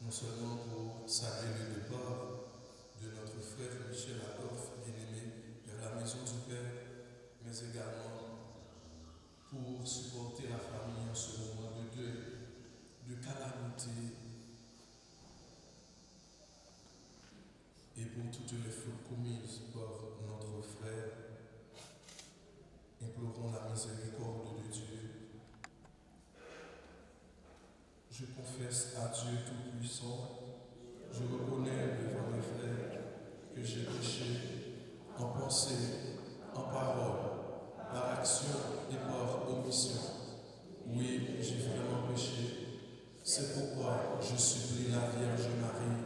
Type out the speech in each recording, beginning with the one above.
non seulement pour saluer le départ de notre frère Michel Adolphe, bien-aimé, vers la maison du Père, mais également pour supporter la famille en ce moment de deuil, de calamité, et pour toutes les fautes commises par notre frère. Implorons la miséricorde de Dieu. Je confesse à Dieu Tout-Puissant, je reconnais devant mes frères que j'ai péché en pensée, en parole, par action et par omission. Oui, j'ai vraiment péché. C'est pourquoi je supplie la Vierge Marie,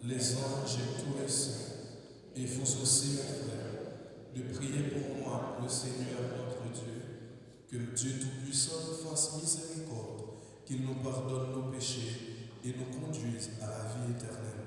les anges et tous les saints, et vous aussi, mes frères, de prier pour moi, le Seigneur notre Dieu, que le Dieu Tout-Puissant nous fasse miséricorde, qu'il nous pardonne nos péchés et nous conduise à la vie éternelle.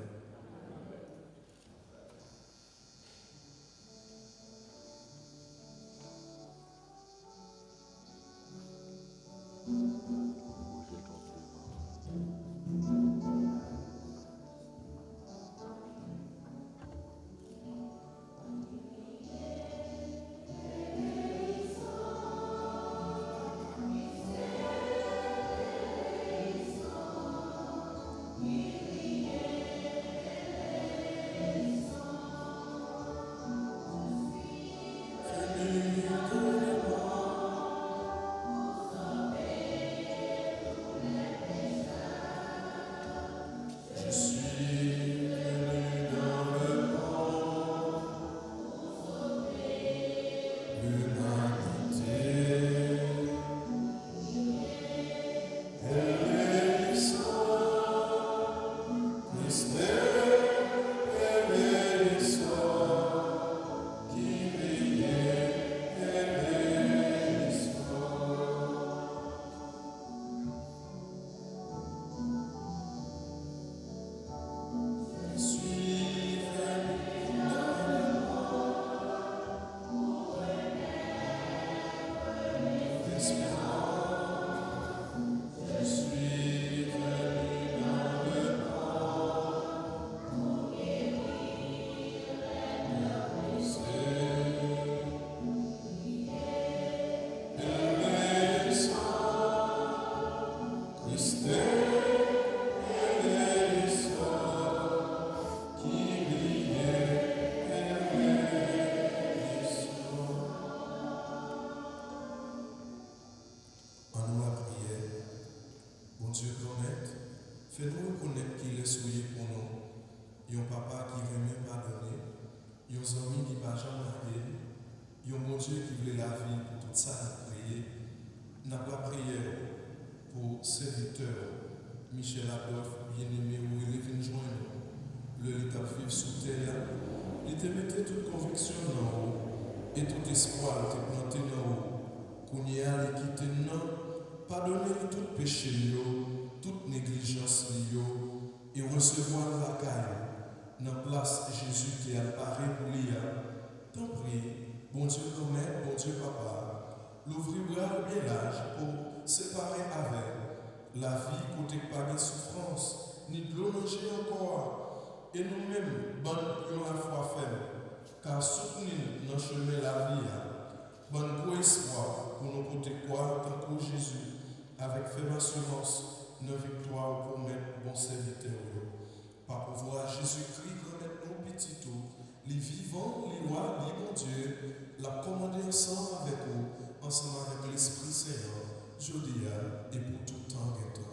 Fais-nous reconnaître qu'il est souillé pour nous. Un papa qui remet pardonner. Un ami qui va jamais marier. Un bon Dieu qui voulait la vie pour tout ça à prier. N'a pas prié pour serviteur Michel Adolphe, bien-aimé, où il est venu joindre. Le état vivre sous terre. Il te mettait toute conviction dans haut. Et tout espoir te planté dans haut. Qu'on y a quitté non. Pardonner tout péché toute négligence et recevoir la caille dans la place Jésus qui apparaît pour l'IA. Tant prie, bon Dieu commet, bon Dieu papa, l'ouvrira bien l'âge pour séparer avec la vie côté pas de souffrance, ni de l'eau manger encore, et nous-mêmes, bonne la foi faible, car soutenir dans le chemin la vie, bonne pour espoir pour nous côté quoi, tant que Jésus, avec ferme assurance, nos victoires pour mettre bon serviteur. Par pouvoir Jésus-Christ, remettre nos petits tout, les vivants, les lois, les bon Dieu, la commander ensemble avec vous, ensemble avec l'Esprit Seigneur, jeudi et pour tout temps et temps.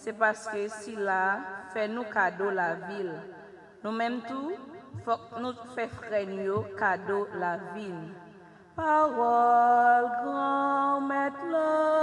c'est parce que si là, fait nous cadeau la ville. Nous-mêmes tout, faut que nous fassions cadeau la ville. Parole grand maître là.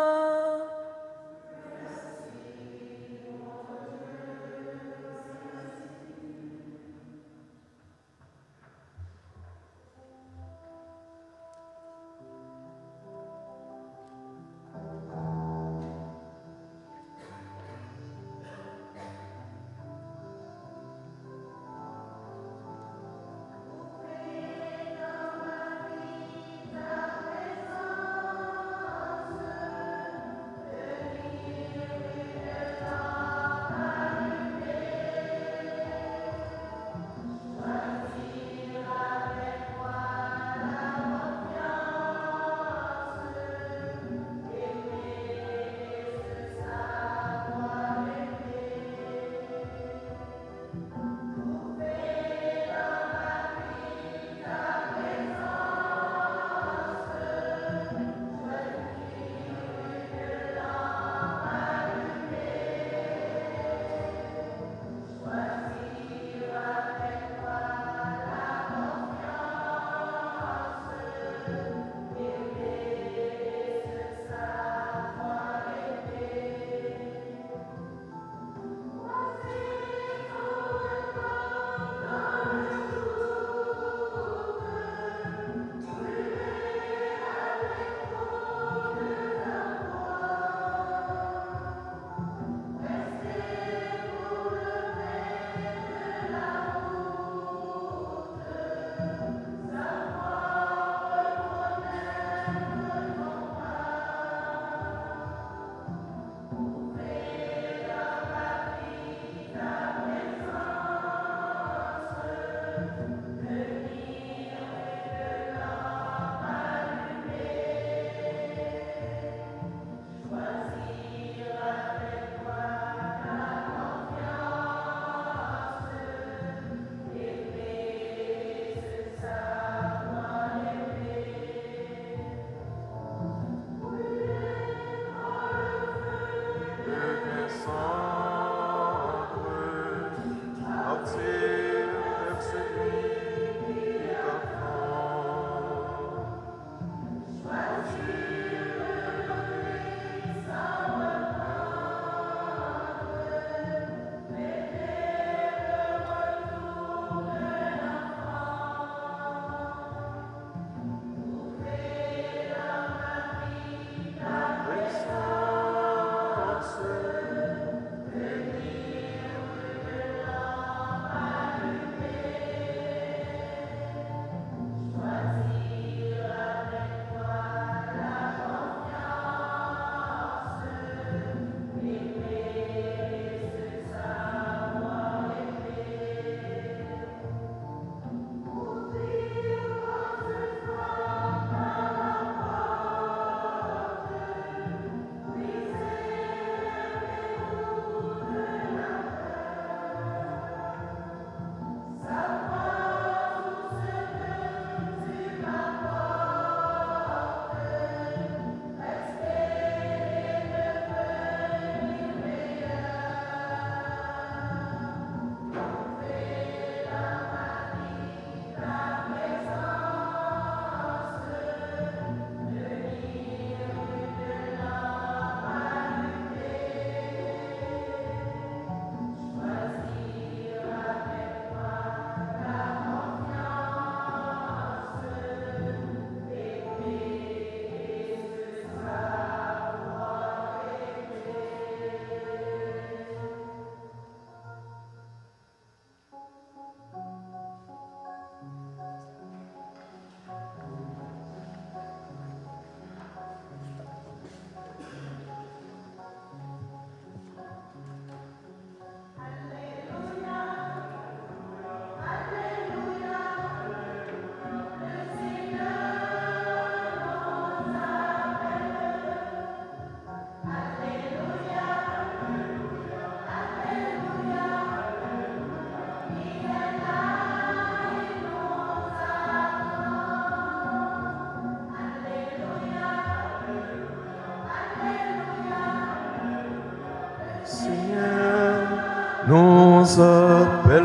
nous appelle.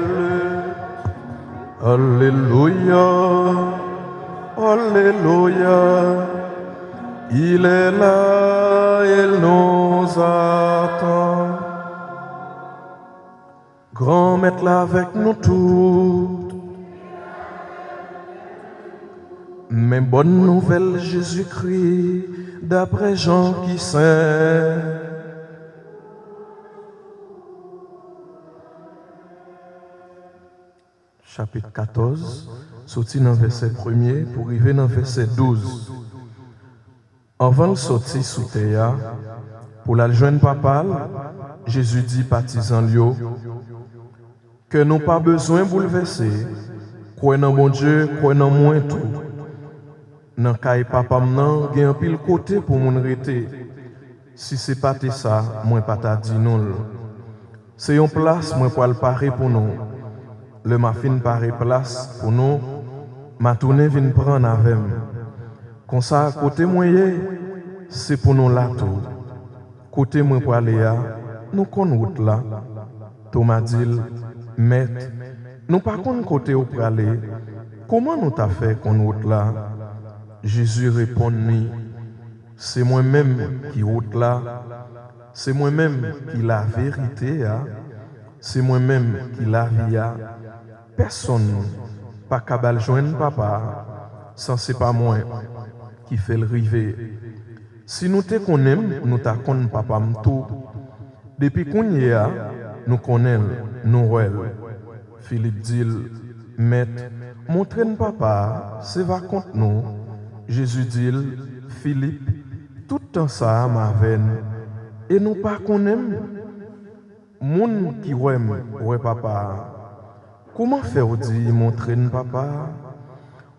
Alléluia, Alléluia. Il est là, il nous attend. Grand Maître là avec nous tous. Mais bonne nouvelle, Jésus-Christ, d'après Jean qui sait. Chapitre 14, sorti dans le verset 1er pour arriver dans le verset 12. Avant de sortir sous terre, pour la joindre papa, Jésus dit partisan Lio, que nous pas besoin de bouleverser, croyez dans mon Dieu, croyez dans moi tout. Dans le cas papa, il y a un pile côté pour mon rester. Si ce n'est pas ça, moi pas t'a dit non. C'est une place, moi pour le parer pour nous. Le mafin parer place pour nous, ma tournée vient prendre avec moi. Comme ça, côté moyen, c'est pour nous là tout. Côté moi pour aller là, nous connaissons là. Thomas dit, maître, nous pas connaissons côté où pour aller. Comment nous t'a fait qu'on route là? Jésus répond, c'est moi-même qui route là. C'est moi-même qui la vérité. C'est moi-même qui la vie. Personne pas capable de joindre papa sans c'est pas moi qui fait le river. Si nous te connaissons, nous ta connaissons papa tout. Depuis qu'on y est, nous connaissons, nous ouais. Philippe dit, maître, montrez-nous papa, c'est va contre nous. Jésus dit, Philippe, tout le temps ça m'a veine. Et nous pas connaissons. Moun qui ouais papa. Comment faire dire montrer-nous papa?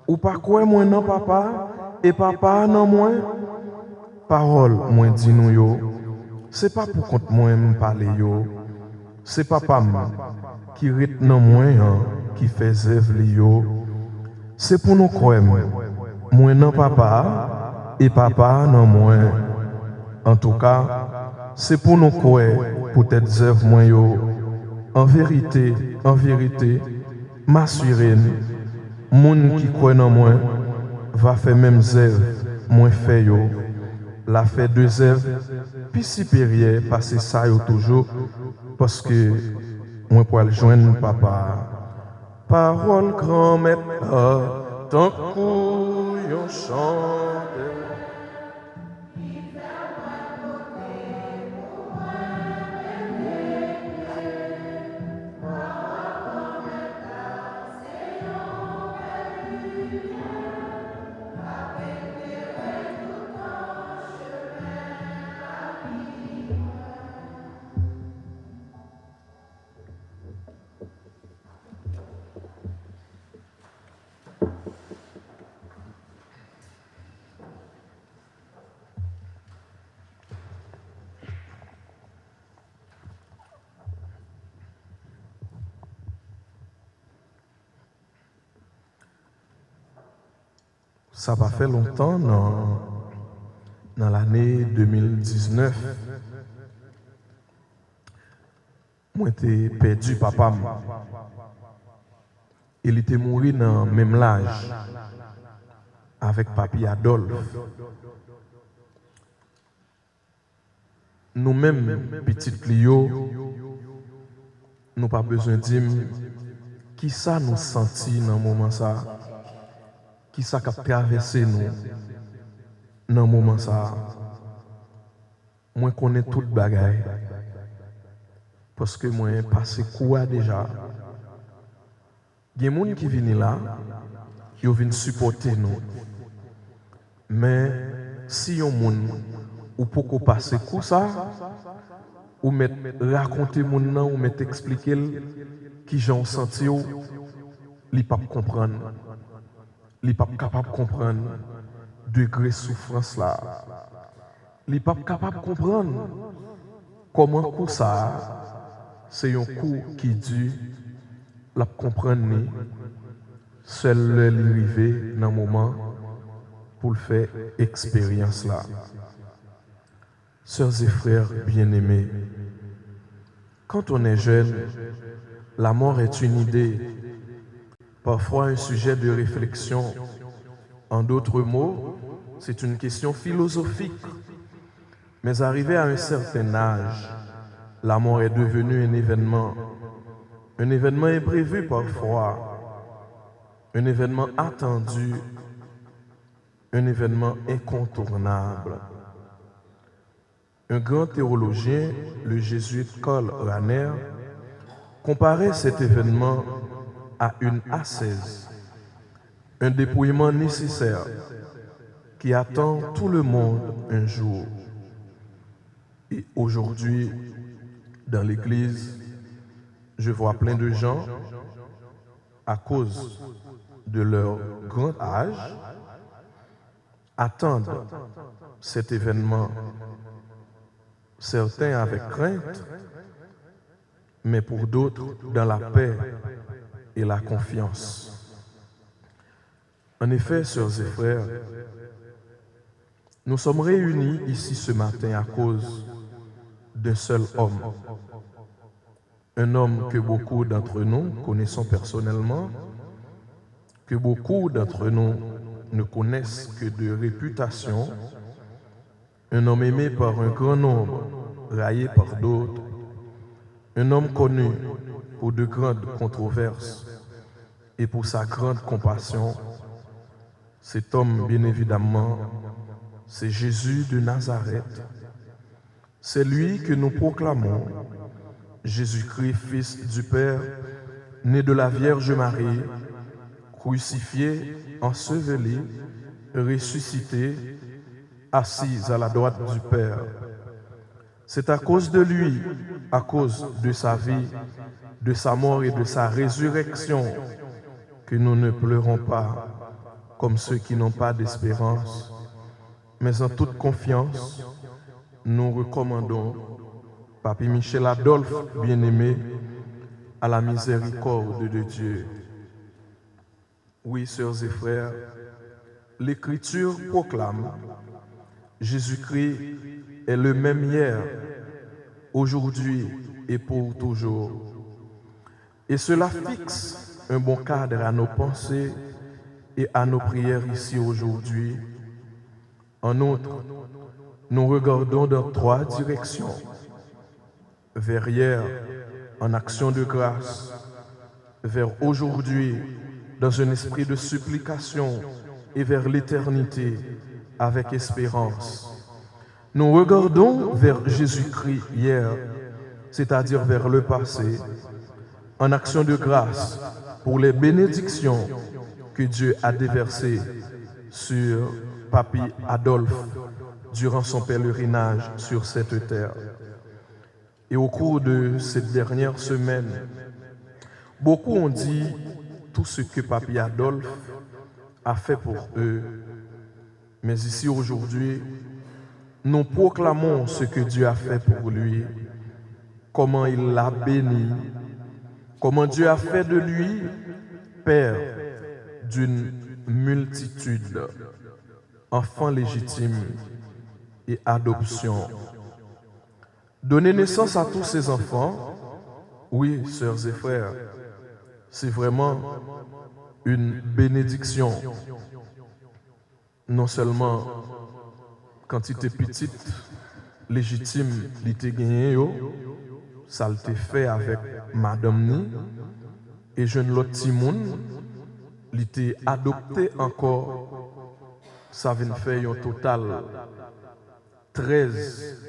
Ou pas quoi moi non papa? Et papa non moi? Parole, moi dis nous yo. C'est pas pour compte moi me parler yo. C'est papa qui rit non moi qui fait œuvre yo. C'est pour nous croire moi non papa et papa non moi. En tout cas, c'est pour nous croire peut-être œuvre moi yo. En vérité, m'assurer, moun qui croit en moi va faire même œuvre moi fait yo. La fait deux œuvres puis supérieure parce que ça yo toujours parce que moi pour le joindre papa. Parole grand maître tant qu'on chante. Ça va faire longtemps dans l'année 2019. Moi, j'ai perdu papa. Il était mort dans le même âge avec papi Adolphe. Nous-mêmes, petits Clio, nous n'avons pas besoin de dire qui ça nous sentit dans le moment ça. Qui ça qui a traversé nous dans le moment ça. Moi, je connais toute bagaille. Parce que moi, j'ai passé quoi déjà. Il y a des gens qui viennent là, qui viennent supporter nous. Mais si on moun ou pourquoi passer quoi ça, ou mettre raconter mon nom, ou mettre expliquer qui j'en senti, il pas comprendre. Il n'est pas capable de comprendre le degré de souffrance là. Il n'est pas capable de comprendre comment coup ça, c'est un coup qui dû la comprendre. Seul l'arrivée dans le moment pour le faire expérience là. Sœurs et frères bien-aimés, Quand on est jeune, la mort est une idée, parfois un sujet de réflexion. En d'autres mots, c'est une question philosophique. Mais arrivé à un certain âge, la mort est devenue un événement imprévu parfois, un événement attendu, un événement incontournable. Un grand théologien, le jésuite Karl Rahner, comparait cet événement à une ascèse, un dépouillement nécessaire qui attend tout le monde un jour. Et aujourd'hui, dans l'Église, je vois plein de gens, à cause de leur grand âge, attendre cet événement, certains avec crainte, mais pour d'autres dans la paix et la confiance. En effet, sœurs et frères, nous sommes réunis ici ce matin à cause d'un seul homme. Un homme que beaucoup d'entre nous connaissons personnellement, que beaucoup d'entre nous ne connaissent que de réputation, un homme aimé par un grand nombre, raillé par d'autres, un homme connu pour de grandes controverses et pour sa grande compassion. Cet homme, bien évidemment, c'est Jésus de Nazareth. C'est lui que nous proclamons, Jésus-Christ, Fils du Père, né de la Vierge Marie, crucifié, enseveli, ressuscité, assis à la droite du Père. C'est à cause de lui, à cause de sa vie, de sa mort et de sa résurrection que nous ne pleurons pas comme ceux qui n'ont pas d'espérance, mais en toute confiance, nous recommandons Papy Michel Adolphe, bien-aimé, à la miséricorde de Dieu. Oui, sœurs et frères, l'Écriture proclame Jésus-Christ est le même hier, aujourd'hui et pour toujours. Et cela fixe un bon cadre à nos pensées et à nos prières ici aujourd'hui. En outre, nous regardons dans trois directions. Vers hier, en action de grâce, vers aujourd'hui, dans un esprit de supplication, et vers l'éternité, avec espérance. Nous regardons vers Jésus-Christ hier, c'est-à-dire vers le passé, en action de grâce pour les bénédictions que Dieu a déversées sur Papy Adolphe durant son pèlerinage sur cette terre. Et au cours de cette dernière semaine, beaucoup ont dit tout ce que Papy Adolphe a fait pour eux. Mais ici aujourd'hui, nous proclamons ce que Dieu a fait pour lui, comment il l'a béni, comment Dieu a fait de lui père d'une multitude, enfant légitime et adoption. Donner naissance à tous ces enfants, oui, sœurs et frères, c'est vraiment une bénédiction. Non seulement quand il était petit, légitime, il était gagné, ça l'était fait avec Madame Ni, et jeune l'autre Timoun, il était adopté encore, ça vient faire un total 13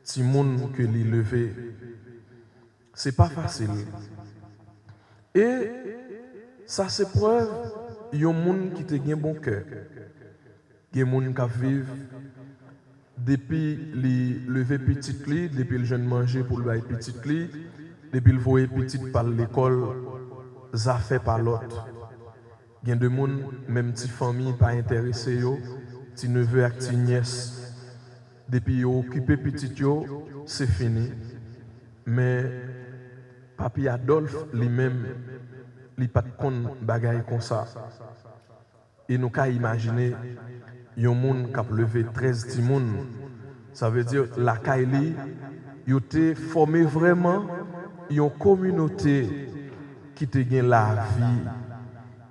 Timoun que l'il levé. C'est pas facile. Et ça c'est preuve, il y a un monde qui te un bon cœur. Il y a un monde qui vit depuis le lever petit lit, depuis le jeune manger pour le bailler petit lit, depuis le voyer petit par l'école, ça fait par l'autre. Il y a des gens, même si famille pas intéressée, si neveu et si nièce, depuis occupé petit c'est fini. Mais Papy Adolphe lui-même, il n'a pas de compte bagaille comme ça. Et nous avons imaginé, il y a un monde qui a levé 13 timoun. Ça veut dire la Kaili, Ils ont formé vraiment une communauté qui te gagne la vie.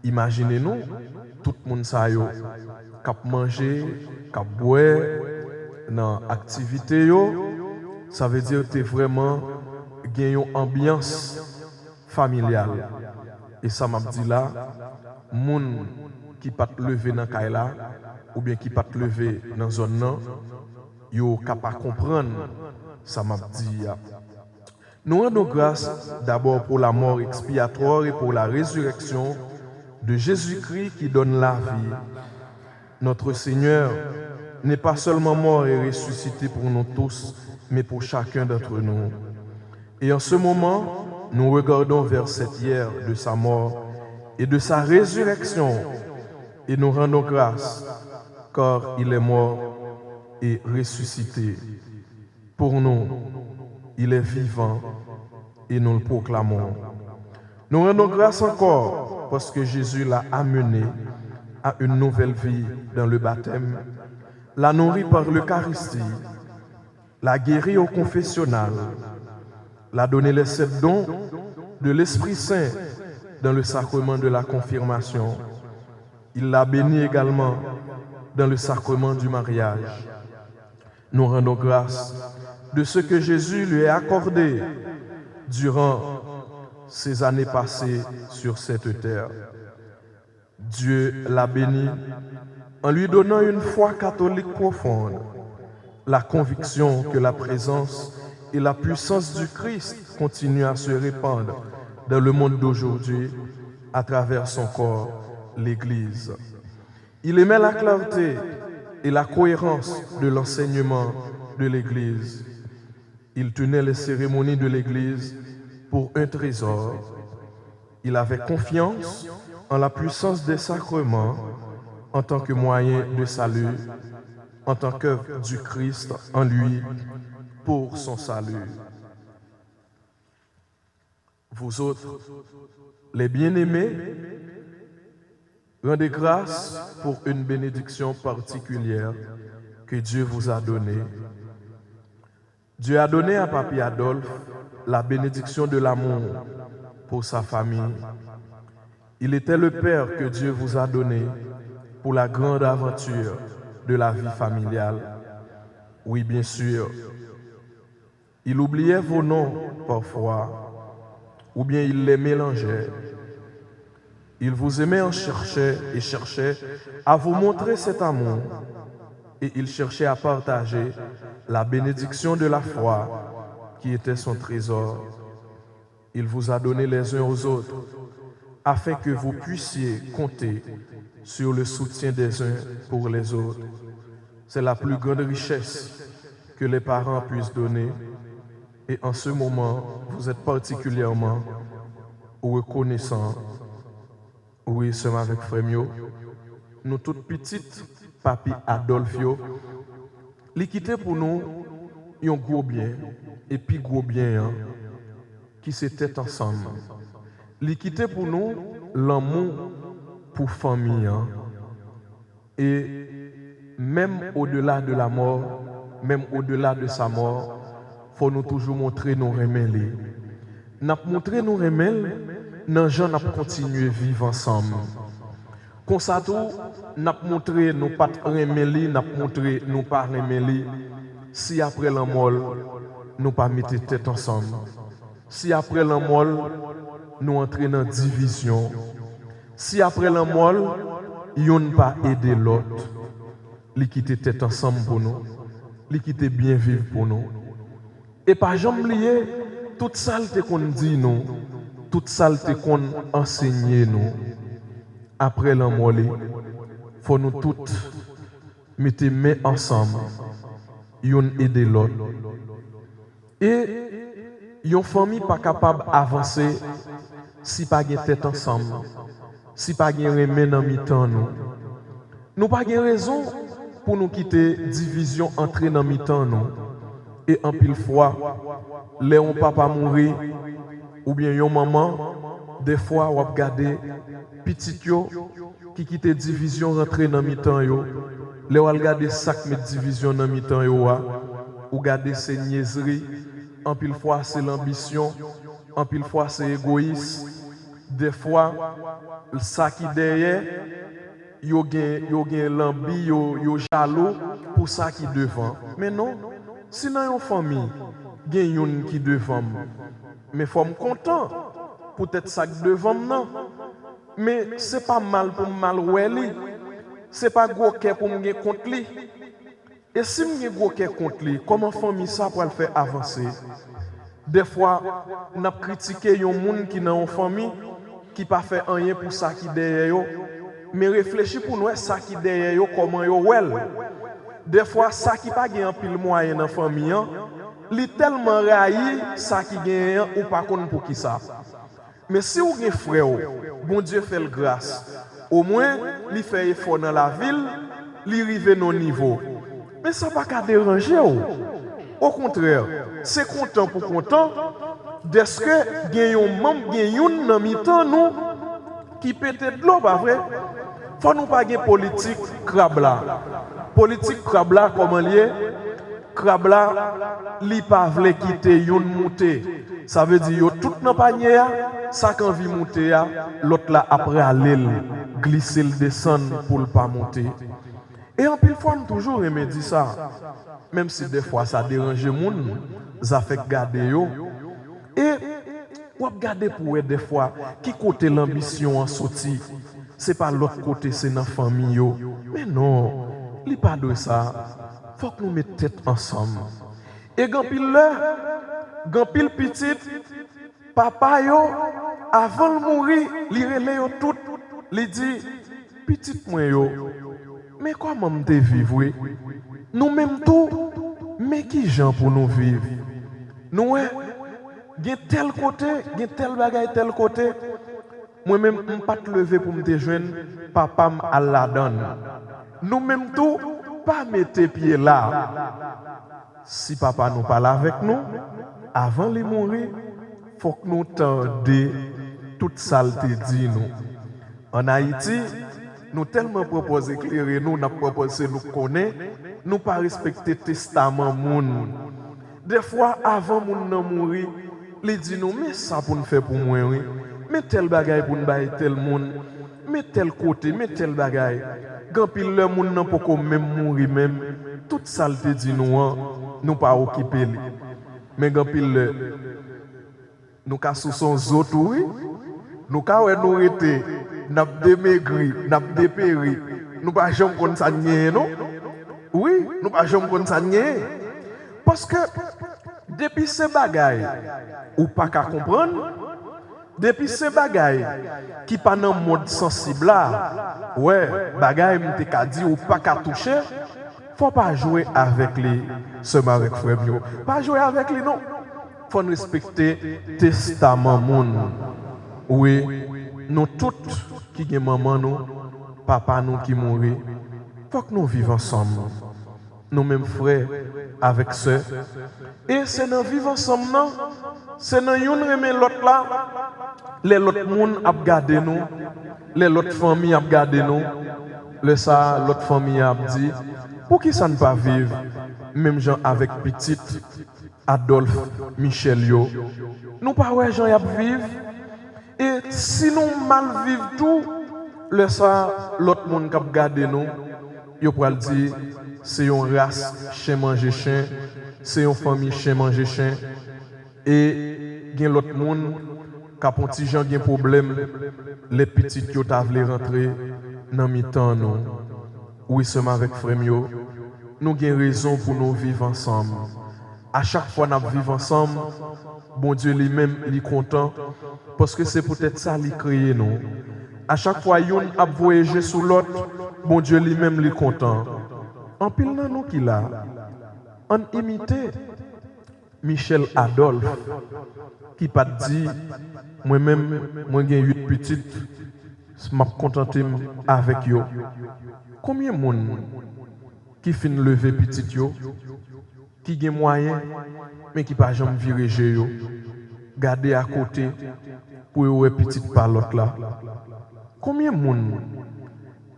Imaginez-nous, tout le monde ça yo, cap manger, cap boire, dans activité yo, ça veut dire que tu vraiment gagne une ambiance familiale. Et ça m'a dit là, moun qui pas lever dans Kaila ou bien qui pas lever dans zone nan, yo capable comprendre ça m'a dit. Nous rendons grâce d'abord pour la mort expiatoire et pour la résurrection de Jésus-Christ qui donne la vie. Notre Seigneur n'est pas seulement mort et ressuscité pour nous tous, mais pour chacun d'entre nous. Et en ce moment, nous regardons vers cette hier de sa mort et de sa résurrection et nous rendons grâce car il est mort et ressuscité. Pour nous, il est vivant et nous le proclamons. Nous rendons grâce encore parce que Jésus l'a amené à une nouvelle vie dans le baptême, l'a nourri par l'Eucharistie, l'a guéri au confessionnal, l'a donné les 7 dons de l'Esprit Saint dans le sacrement de la confirmation. Il l'a béni également dans le sacrement du mariage. Nous rendons grâce de ce que Jésus lui a accordé durant ces années passées sur cette terre. Dieu l'a béni en lui donnant une foi catholique profonde, la conviction que la présence et la puissance du Christ continuent à se répandre dans le monde d'aujourd'hui à travers son corps, l'Église. Il aimait la clarté et la cohérence de l'enseignement de l'Église. Il tenait les cérémonies de l'Église pour un trésor. Il avait confiance en la puissance des sacrements en tant que moyen de salut, en tant qu'œuvre du Christ en lui pour son salut. Vous autres, les bien-aimés, rendez grâce pour une bénédiction particulière que Dieu vous a donnée. Dieu a donné à Papy Adolphe la bénédiction de l'amour pour sa famille. Il était le père que Dieu vous a donné pour la grande aventure de la vie familiale. Oui, bien sûr. Il oubliait vos noms parfois, ou bien il les mélangeait. Il vous aimait en cherchait et cherchait à vous montrer cet amour. Et il cherchait à partager la bénédiction de la foi qui était son trésor. Il vous a donné les uns aux autres afin que vous puissiez compter sur le soutien des uns pour les autres. C'est la plus grande richesse que les parents puissent donner. Et en ce moment, vous êtes particulièrement reconnaissants. Oui, c'est avec Frémio. Nous toutes petites, Papy Adolphio, l'équité pour nous, un gros bien, et puis gros bien, hein, qui s'étaient ensemble. L'équité pour nous, l'amour pour famille. Hein, et même au-delà de la mort, même au-delà de sa mort, il faut nous toujours montrer nos remèdes. Nous montrer nos remèdes, nos gens nous continuer à vivre ensemble. Comme ça, nous montré nos pas remèdes, nous montré nos pas remèdes. Si après la mort, nous pas mettre tête ensemble. Si après la mort, nous entrons dans la division. Si après la mort, nous ne pas aider l'autre. L'équité tête ensemble pour nous. L'équité bien vivre pour nous. Et pas jamais oublier toute saleté qu'on dit nous, toute saleté qu'on enseigne nous. Après la mort, il faut nous toutes mettre main ensemble. Yon aider l'autre. Et une famille pas capable d'avancer si pas de tête ensemble, si pas de remède dans mi-temps nous. Nous pas de raison pour nous quitter division entrer dans mi-temps nous. Et en pile fois, les on papa mourir ou bien yon maman, des fois on regarder petit yo qui quitte division rentrer dans mi-temps yo. Les on regarder sac met division dans mi-temps yo ou regarder ces niaiseries en pile fois c'est l'ambition, en pile fois c'est égoïste, des fois ça qui derrière yo gen l'ambi, yo jaloux pour ça qui devant. Mais non, si dans une famille, gen yon qui devant, mais faut me content peut-être ça qui devant non. Mais c'est pas mal pour mal oueli. C'est pas gros cœur pour me contre lui. Et si me gros cœur contre lui, comment famille ça pour le faire avancer? Des fois, on a critiqué un monde qui dans une famille qui pas fait rien pour ça qui derrière yo, mais réfléchis pour nous ça qui derrière yo comment yo well. Des fois ça qui pas gagne pile moyen dans famille, li tellement raï ça qui gagne ou pas connait pour qui ça. Mais si vous avez frère, bon Dieu fait le grâce. Au moins, il fait effort dans la ville, il arrive à nos niveaux. Mais ça ne va pas déranger. Au contraire, c'est content pour content. Est-ce que il y a un membre, il y a un dans mi-temps, nous, qui pète de l'eau, pas vrai? Il faut nous pas de politique crabe là. Politique crabe là, comment lié? Crabe là, il pas veut quitter une montée. Ça veut dire yo tout dans panier, ça quand vient monter, l'autre là après aller glisser le descendre pour ne pas monter. Et en pile fois, on toujours aimé dire ça. Même si des fois ça dérange les gens, ça fait garder yo. Et on regarder pour eux des fois qui côté l'ambition en sorti. C'est pas l'autre côté, c'est dans la famille yo. Mais non, il pas de ça. Faut que nous mettions tête ensemble. Et quand pile là, quand pile petite, papa yo avant de mourir, il relève tout, il dit petite moi yo. Mais comment me vivre? Nous même tout, mais qui gens pour nous vivre? Nous gen tel côté, gen tel bagay tel côté. Moi même on pas te lever pour me te joindre, papa à la donne. Nous même tout pas mettre pied là. Si papa nous parle avec nous, avant de mourir, il faut que nous tendions toute saleté dit nous. En Haïti, nous tellement proposé éclairer nous, nous proposé nous connaître, nous pas respecter le testament moun. Des fois, avant moun nan mourir, il dit nous, mais ça pour nous faire pour mourir, mais tel bagay pour nous bailler tel moun, mais tel côté, mais tel bagay. Quand pile le moun nan pas même mourir même, toute saleté dit nous pas occuper. Mais quand pile nous ka sous son autres oui, nous ka nous été n'a démaigri, n'a dépéri, nous pas jamais kon ça non? Oui, nous pas jamais kon ça parce que depuis ces bagailles ou pas qu'à comprendre, depuis ces bagailles qui pas dans mode sensible là, ouais, bagaille m'te ka dit ou pas qu'à toucher, faut pas jouer avec les seulement avec frère yo. Pas jouer avec les non. Faut respecter testament moun. Oui, nous toutes qui gen maman nous, papa nous qui mourir, faut que nous vivions ensemble. Nous mêmes frères avec sœurs. Et c'est dans vivre ensemble non, c'est dans yon remet l'autre là, les autres moun a garder nous, les autres familles a garder nous. Le ça l'autre famille a dit pour qui ça ne pas vivre même gens avec petite Adolphe Michel yo. Nous pas ouais gens y a vivre et si nous mal vivre tout le ça l'autre monde qui a garder nous yo pour dire c'est une race chien manger chien, c'est une famille chien manger chien et gen l'autre monde quand petit gens gen problème les petites yo ta vle rentrer dans mi-temps nous. Oui seulement avec frère yo nous avons raison pour nous vivre ensemble. À chaque fois que nous vivons ensemble, bon Dieu lui-même est content parce que c'est peut-être ça qui crée nous. À chaque fois que nous voyagé sur l'autre, bon Dieu lui-même est content. En pile dans nous qui là, on imité Michel Adolphe qui pas dit moi-même moi j'ai 8 petites, je m'a contenté avec eux. Combien de monde qui fin lever petit yo, qui gen moyen mais qui pas jamais virer yo, garder à côté pour ouais petite par l'autre là. Combien de monde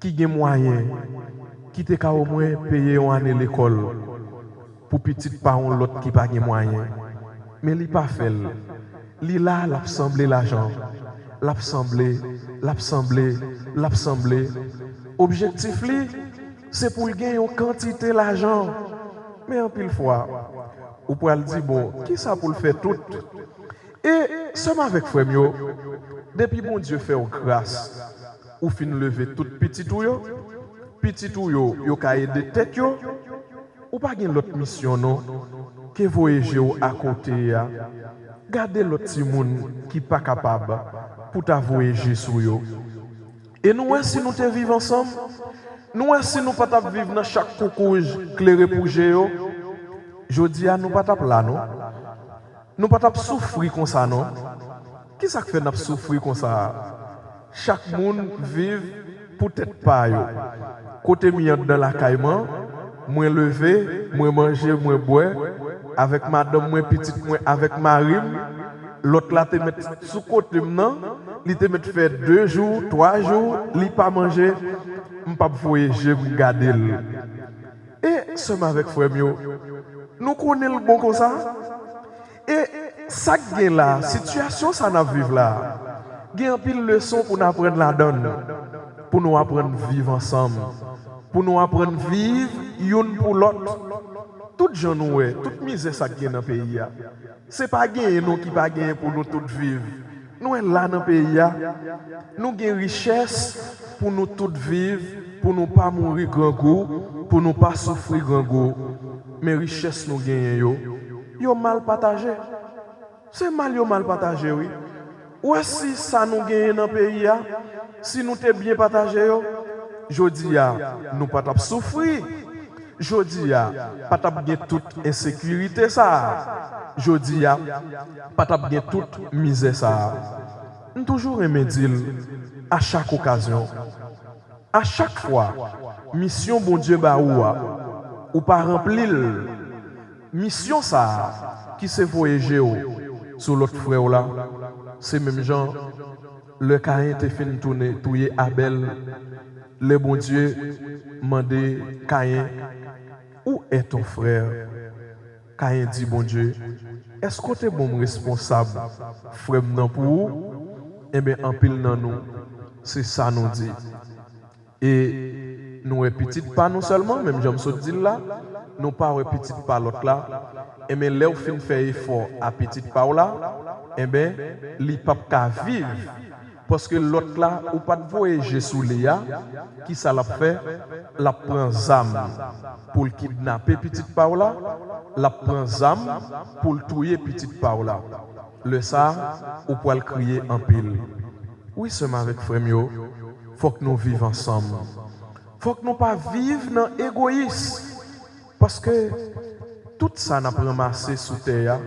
qui gen moyen qui te ka au moins payer une année l'école pour petite par l'autre qui pas gen moyen. mais il pas fait. Il là, l'assemblée l'argent. L'assemblée. Objectif li, c'est pour gagner une quantité d'argent. Mais en pile fois, ou pour le dire bon, qui ça pour le faire tout? Et seulement avec frère mio, depuis bon Dieu fait grâce, ou fin lever tout petit tout yo ka aider tête yo, ou pas gen l'autre mission non, que voyager à côté ya. Gardez l'autre petit monde qui pas capable pour ta voyager sur yo. Et nous si nous te vivons ensemble, nous si nous pas vivre dans chaque coucouge clairé pour géo, je dis à nous pas là non. Nous pas souffrir comme ça non. Qui ça fait nous souffrir comme ça? Chaque monde vive pour tête pas yo. Côté mieux dans la caïman, moi lever, moi manger, moi boire avec madame, moi petite, moi avec Marim, l'autre là te mettre sous côté maintenant, il te mettre faire 2 jours, 3 jours, il pas manger, on pas voyager pour garder. Et seulement avec frère mio, nous connaissons le bon comme ça. Et ça qui est là, situation ça n'a vivre là. Il y a une pile de leçons pour nous apprendre la donne, pour nous apprendre à vivre ensemble, pour nous apprendre à vivre l'une pour l'autre. Tout gens nous, toute misère ça qui est dans le pays. Ce n'est pas gagner nous qui pas gagner pour nous tous vivre. Nous sommes là dans le pays. Nous avons une richesse pour nous tous vivre, pour nous pas mourir grand goût, pour nous pas souffrir grand goût. Mais richesse nous gagnons, yo mal partagé. C'est mal partagé, oui. Ou si ça nous gagne dans le pays, si nous sommes bien partagés, je dis, nous pas souffrir. Je dis, pas de toute insécurité, ça. Je dis, pas de toute misère, ça. Nous toujours aimé dire, à chaque occasion, à chaque fois, mission bon Dieu ou pas remplir, mission ça, qui se voyager sur l'autre frère là, c'est même gens, le Caïn te fin tourner, touyer Abel, le bon Dieu mandé Caïn, où est ton frère? Caïn dit, bon Dieu, est-ce que tu es bon responsable, frère non pour vous? Eh bien, en pile dans nous, c'est ça nous dit. Et nous répétons pas nous seulement, même j'aime ça dire là, nous pas répétons pas l'autre là. Et bien, là où fin fait effort à petite part là, eh bien, il pas qu'à vivre. Parce que l'autre là, ou pas de voyager sous Léa, qui ça l'a fait, la prend zam pour le kidnapper petite Paola, la prend zam pour le tuer petite Paola. Le ça, ou pour le crier en pile. Oui, seulement avec frère mio, faut que nous vivions ensemble. Faut que nous pas vivre dans l'égoïsme. Parce que tout ça n'a pas ramassé sous terre.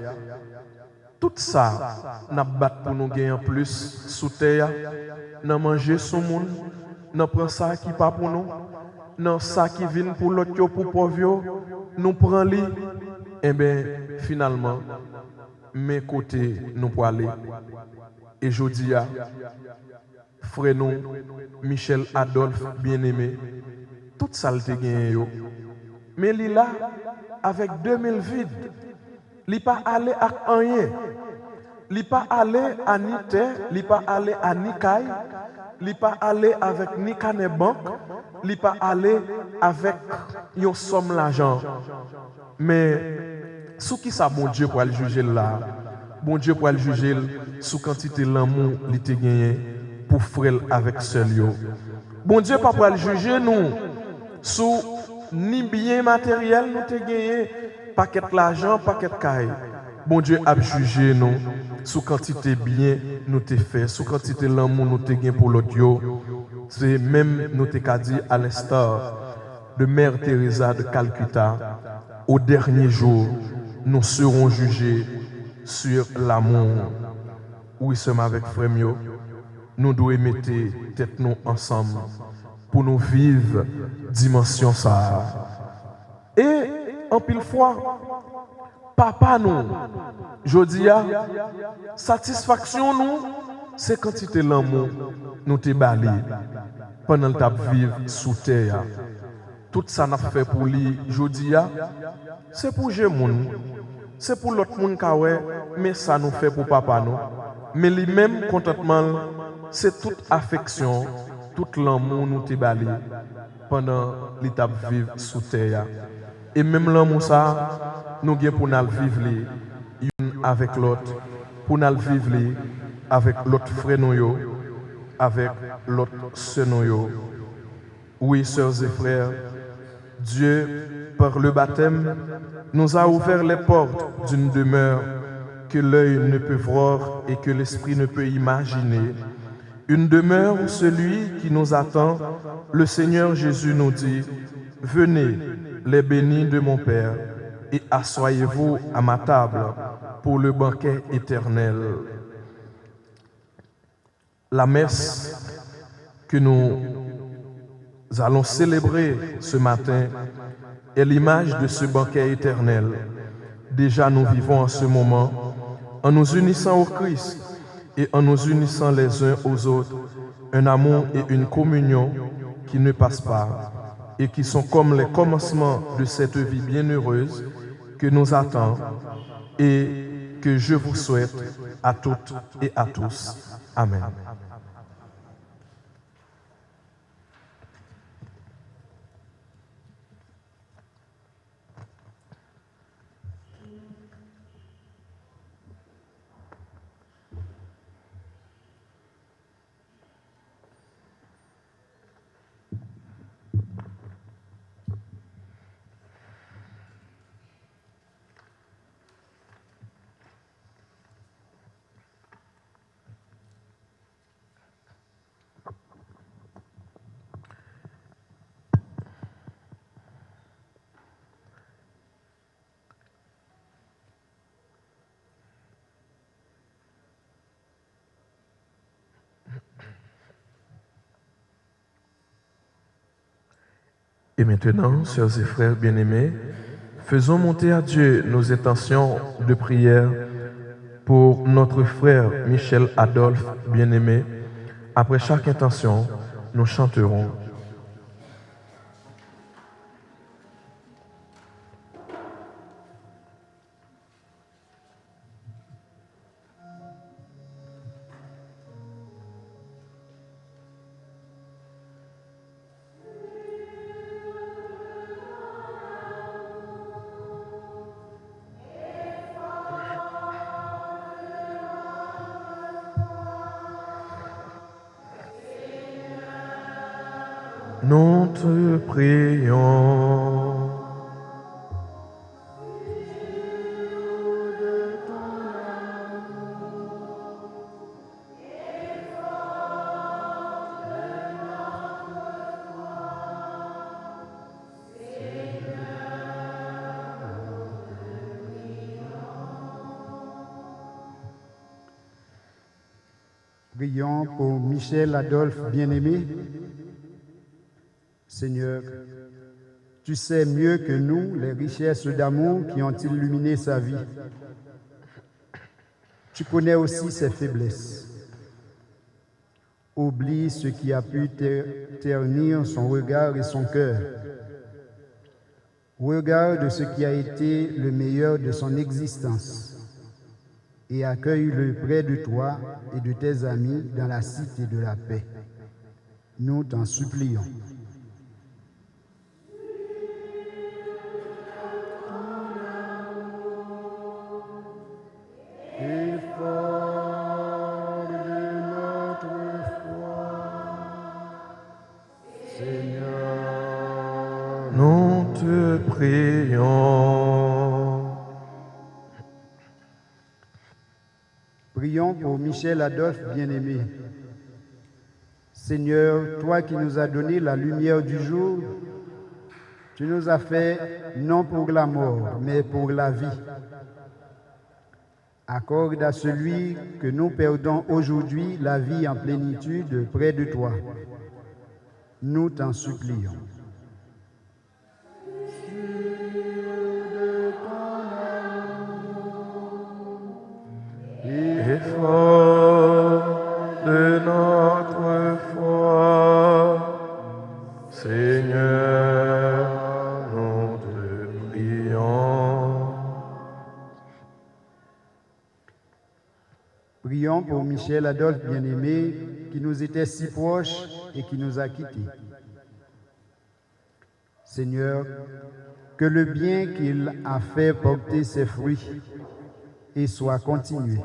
Tout ça, n'a battu pour nous gagner plus sous terre, n'a manger sous monde, n'a prend ça qui pas pour nous, n'a ça qui vient pour l'autre pour pauvre, nous prend li, et bien finalement, mes côtés nous pour aller. Et je dis frère nous, Michel Adolphe bien-aimé, tout ça le gagné. Mais il est là avec 2000 vides. Il n'est pas allé à rien. Il n'est pas allé à ni terre, il n'est pas allé à ni caille, il n'est pas allé avec ni canet banque, il n'est pas allé avec une somme l'argent. Mais sous qui ça, bon Dieu, pour aller juger là? Bon Dieu, pour aller juger sous quantité l'amour qu'il a gagné pour frère avec seul yo. Bon Dieu, pas pour aller juger nous sous ni bien matériel nous te gagné, paquet l'argent, paquet caille. Bon Dieu a jugé nous sous quantité bien nous te fait, sous quantité l'amour nous te gagné pour l'autre yo. C'est même nous te dit à l'instar de Mère Teresa de Calcutta, au dernier jour, nous serons jugés sur l'amour. Oui, seulement avec frère mio, nous devons mettre tête nous ensemble pour nous vivre dimension ça. Et en pile fois, papa nous, je dis satisfaction nous, c'est quantité l'amour nous te bali pendant le temps vivre sous terre. Tout ça n'a fait pour lui, je dis c'est pour les gens, c'est pour l'autre monde qui mais ça nous fait pour papa nous. Mais lui-même, contentement, c'est toute affection, tout l'amour nous te bali pendant l'étape vivre sous terre. Et même l'amour ça, nous avons pour nous vivre l'une avec l'autre, pour nous vivre avec l'autre frère nous, avec l'autre sœur nous. Oui, sœurs et frères, Dieu, par le baptême, nous a ouvert les portes d'une demeure que l'œil ne peut voir et que l'esprit ne peut imaginer. Une demeure où celui qui nous attend, le Seigneur Jésus nous dit, « Venez, les bénis de mon Père, et assoyez-vous à ma table pour le banquet éternel. » La messe que nous allons célébrer ce matin est l'image de ce banquet éternel. Déjà, nous vivons en ce moment en nous unissant au Christ et en nous unissant les uns aux autres, un amour et une communion qui ne passent pas et qui sont comme les commencements de cette vie bienheureuse que nous attend et que je vous souhaite à toutes et à tous. Amen. Et maintenant, sœurs et frères bien-aimés, faisons monter à Dieu nos intentions de prière pour notre frère Michel Adolphe bien-aimé. Après chaque intention, nous chanterons. Nous te prions. Prions pour Michel Adolphe bien-aimé. Seigneur, tu sais mieux que nous les richesses d'amour qui ont illuminé sa vie. Tu connais aussi ses faiblesses. Oublie ce qui a pu ternir son regard et son cœur. Regarde ce qui a été le meilleur de son existence et accueille-le près de toi et de tes amis dans la cité de la paix. Nous t'en supplions. Nous te prions. Prions pour Michel Adolphe bien-aimé. Seigneur, toi qui nous as donné la lumière du jour, tu nous as fait non pour la mort, mais pour la vie. Accorde à celui que nous perdons aujourd'hui la vie en plénitude près de toi. Nous t'en supplions. Effort de notre foi, Seigneur, nous te prions. Prions pour Michel Adolphe bien-aimé, qui nous était si proche et qui nous a quittés. Seigneur, que le bien qu'il a fait porter ses fruits et soit continué.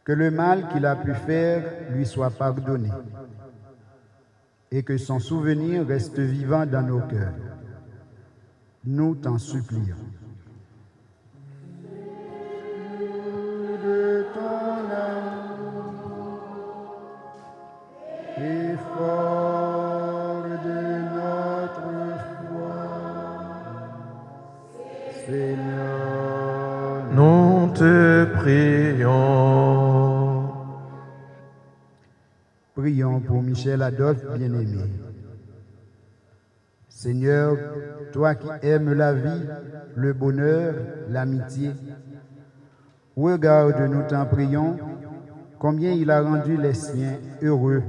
Que le mal qu'il a pu faire lui soit pardonné et que son souvenir reste vivant dans nos cœurs. Nous t'en supplions. De ton amour et fort de notre foi, Seigneur, Nous te prions. Prions pour Michel Adolphe bien-aimé. Seigneur, toi qui aimes la vie, le bonheur, l'amitié, regarde, nous t'en prions, combien il a rendu les siens heureux,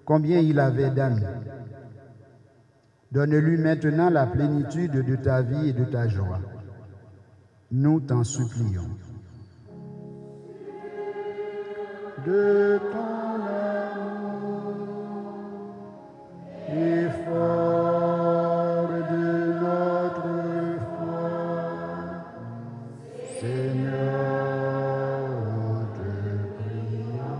combien il avait d'amis. Donne-lui maintenant la plénitude de ta vie et de ta joie. Nous t'en supplions. De ton amour et fort de notre foi, Seigneur, nous te prions.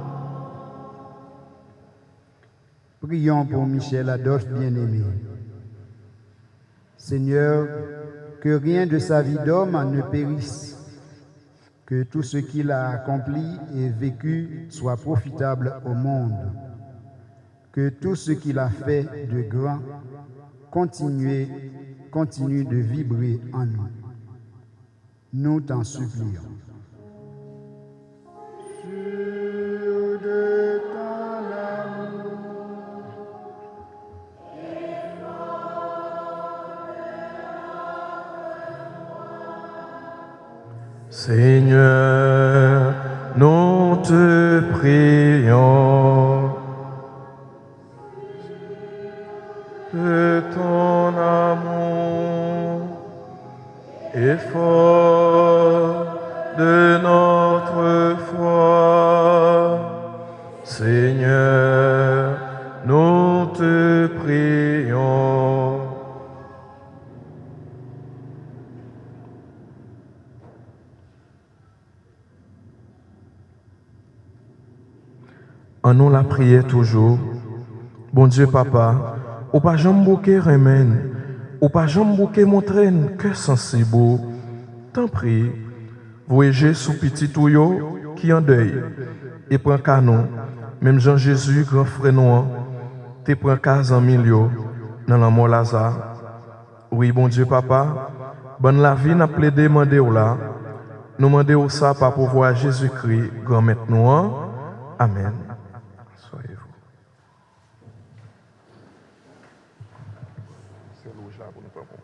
Prions pour Michel Adolphe bien-aimé. Seigneur, que rien de sa vie d'homme ne périsse, que tout ce qu'il a accompli et vécu soit profitable au monde, que tout ce qu'il a fait de grand continue de vibrer en nous. Nous t'en supplions. Sur de ton amour, Seigneur, nous te prions. De ton amour et fort de notre foi, Seigneur, nous te prions. En nous la prière toujours. Bon Dieu, Papa, ou pas jamais bouquet remène, ou pas jamais bouquet montrer que sensible. T'en prie, voyagez sous petit touyo qui en deuil, et prend canon, même Jean-Jésus, grand frère noir, te prend 15 en milieu dans la mort Lazare. Oui, bon Dieu, Papa, bonne la vie n'a plaidé demandé ou là, nous demandons ça par pouvoir Jésus-Christ, grand maître noir. Amen. Soyez-vous. C'est louche là pour nous pas mourir.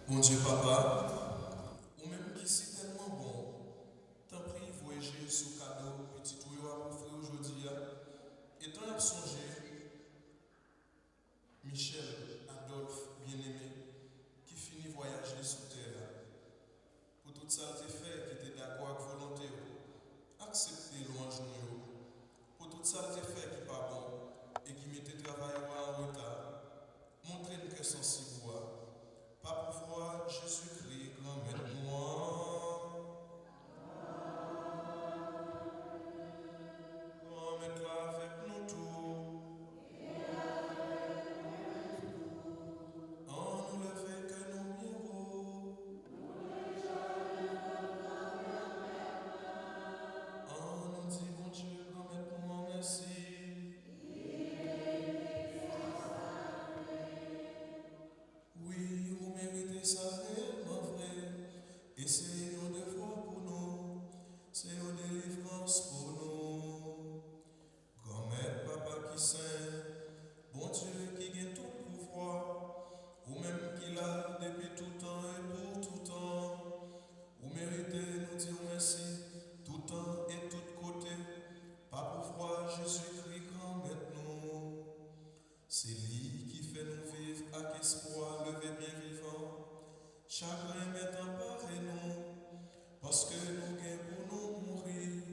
Mon Dieu, papa, ou même qui c'est tellement bon, t'en prie, voyager sous cadeau, petit tuyau à offrir aujourd'hui. Et tant à songer, Michel, Adolphe, bien-aimé, qui finit voyager sous terre. Pour tout ça, t'es fait, qui était d'accord avec volonté, accepter louange nous. Pour tout ça, t'es fait, qui pas bon, et qui mettait travail en retard. Montrez-nous que sensible. Pas pour voir Jésus-Christ, remets-moi. Remets-toi avec nous tous. En nous lever que nous mirons. En nous dit, bon Dieu, remets-moi, merci. Oui, vous méritez ça réellement vrai. Et c'est un devoir pour nous. C'est une délivrance pour nous. Grand-mère, papa qui saint, bon Dieu qui gagne tout pouvoir, ou même qui l'a depuis tout temps et pour tout temps. Vous méritez nous dire merci, tout temps et tout côté. Pas pour froid, Jésus-Christ, grand-mère nous. C'est lui qui fait nous vivre avec espoir, lever bien vivant. Chagrin mettant par et nous, parce que nous gagnons pour nous mourir.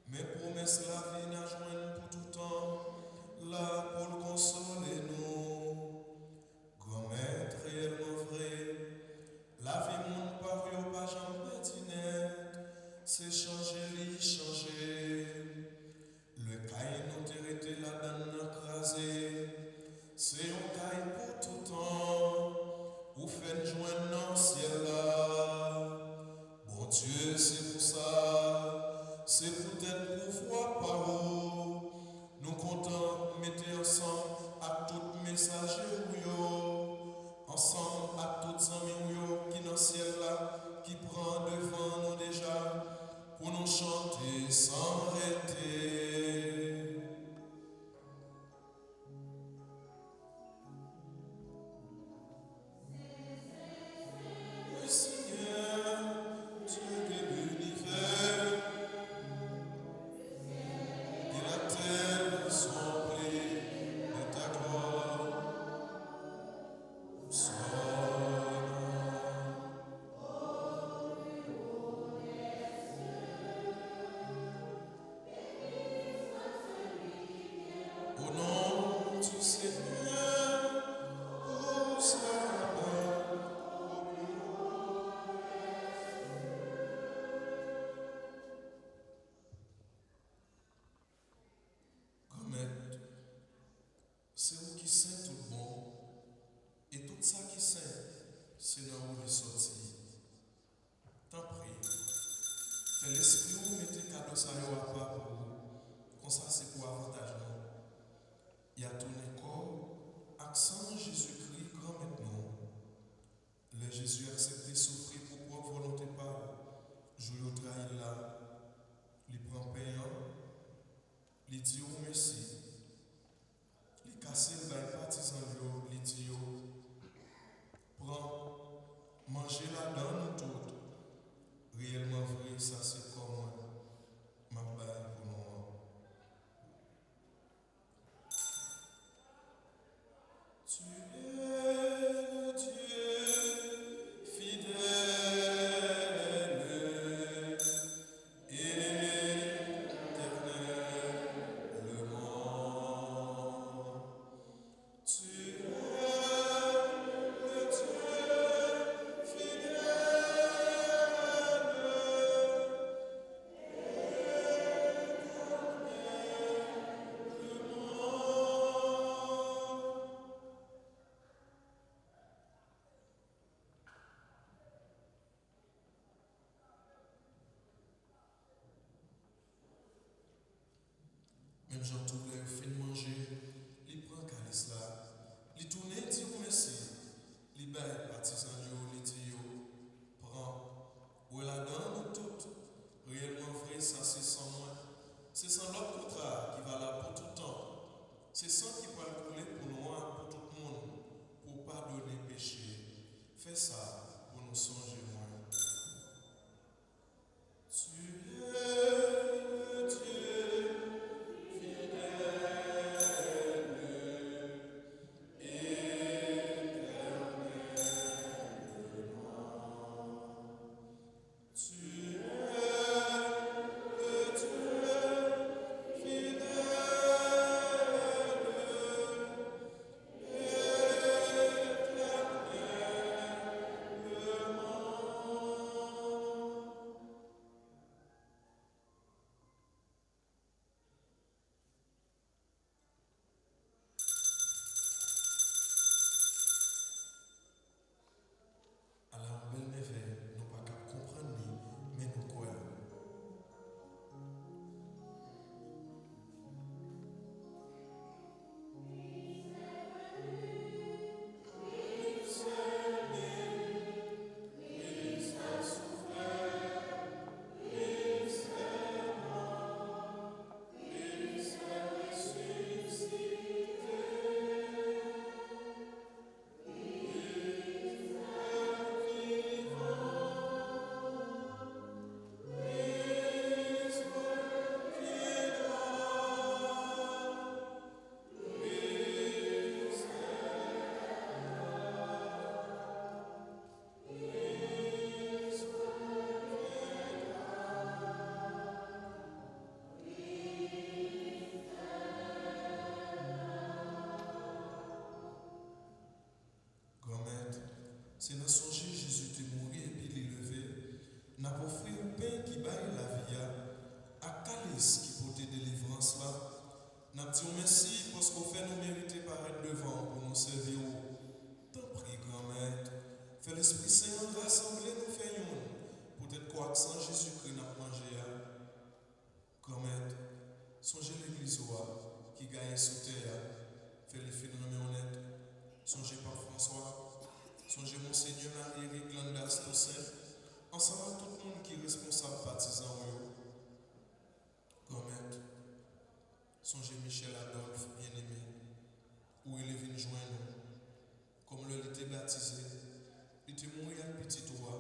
Mais promesse la vie n'a joint pour tout temps, là pour le consoler nous. Grand maître réellement vrai, la vie monde par yo pas jamais pertinente, c'est changer li changer. Le caille nous t'hérité la donne écrasée, c'est un caille pour tout temps, ou fait joindre dans le ciel là. Bon Dieu, c'est pour ça, c'est peut-être pour voir par où. Nous comptons mettre ensemble à tout messager ou yo, ensemble à toutes amis ou yo qui dans le ciel là, qui prend devant nous déjà, pour nous chanter sans arrêter. Le Seigneur, Dieu de l'univers, et la terre sont remplies de ta gloire. Au nom du Seigneur, ô Seigneur, Gomet, c'est vous qui saint tout bon, et tout ça qui saint, c'est dans où les sorties. T'en prie, fais l'esprit où mettez cadeau ça à part pour vous, comme ça c'est pour avantage nous. Il y a tourné corps, accent Jésus-Christ grand maintenant. Le Jésus accepté souffrir pour propre volonté par, jouer au trahi là, il prend payant, il dit oh merci. Il casse le bail partisan, il dit prends, mangez la donne toute. Réellement vrai, ça c'est comment ma baille pour nous. Tu es le Dieu fidèle et éternellement. Tu es le Dieu fidèle Même Jean Tourlet, il fait manger, il prend calice là, il tourne, il dit merci, il baille partisan, il dit prend, ou la donne toute, réellement vrai, ça c'est sans moi, c'est sans l'autre contrat qui va là pour tout temps, c'est sans qui va couler pour nous, pour tout le monde, pour pardonner péché. Fais ça. C'est dans son Jésus te mourir et puis il levé. N'a pas offert au pain qui baille la vie à calice qui porte délivrance là. N'a dit merci parce qu'on fait nous mériter paraître devant pour nous servir. T'en prie, grand-mère. Fais l'Esprit Saint rassembler nous faisons. Peut-être quoi que sans Jésus-Christ n'a mangé. Grand-mère, songez l'église qui gagne sous terre. Fais les films honnêtes. Songez par François. Songez Monseigneur Marie Glandas Toussaint. Ensemble tout le monde qui est responsable partisan. Grand-mère. Songez Michel Adolphe, bien-aimé, où il est venu joindre nous. Comme le était baptisé, il était mort à petit toit.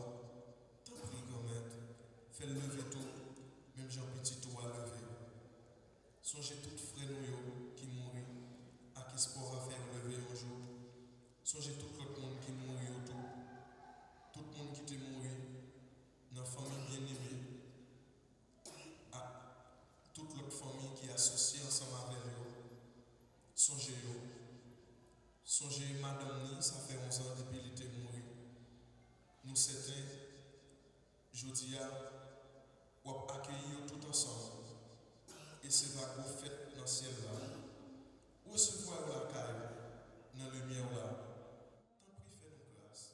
Tant pis, grand-mère, fais le lever tout, même Jean petit toit levé. Songez tout frère nous qui mourit, à qui sport à faire lever un jour. Songez tout l'autre monde qui mourit autour. Tout le monde qui était mort, dans la famille bien-aimée. Toute l'autre famille qui est associée ensemble avec eux. Songez madame Ni, ça fait 11 ans depuis qu'il était mort. Nous certains, je dis, on va accueillir tout ensemble. Et c'est va qu'on fait dans le ciel là. Où est-ce que vous voyez la caille, dans le lumière là? Tant pis, fais nos grâces.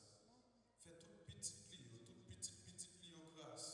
Fais tout petit pli aux grâces.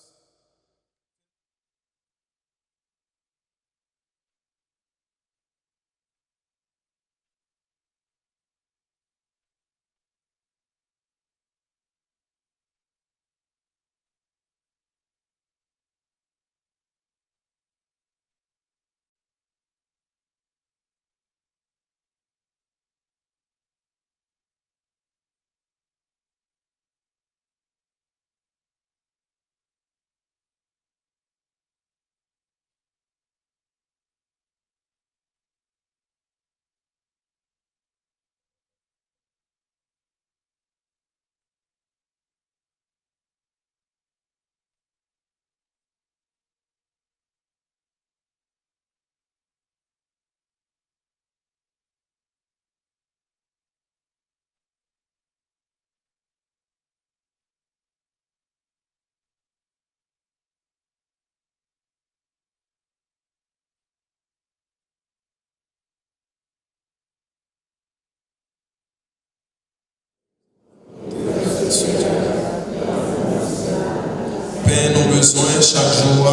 Père, nos besoins chaque jour,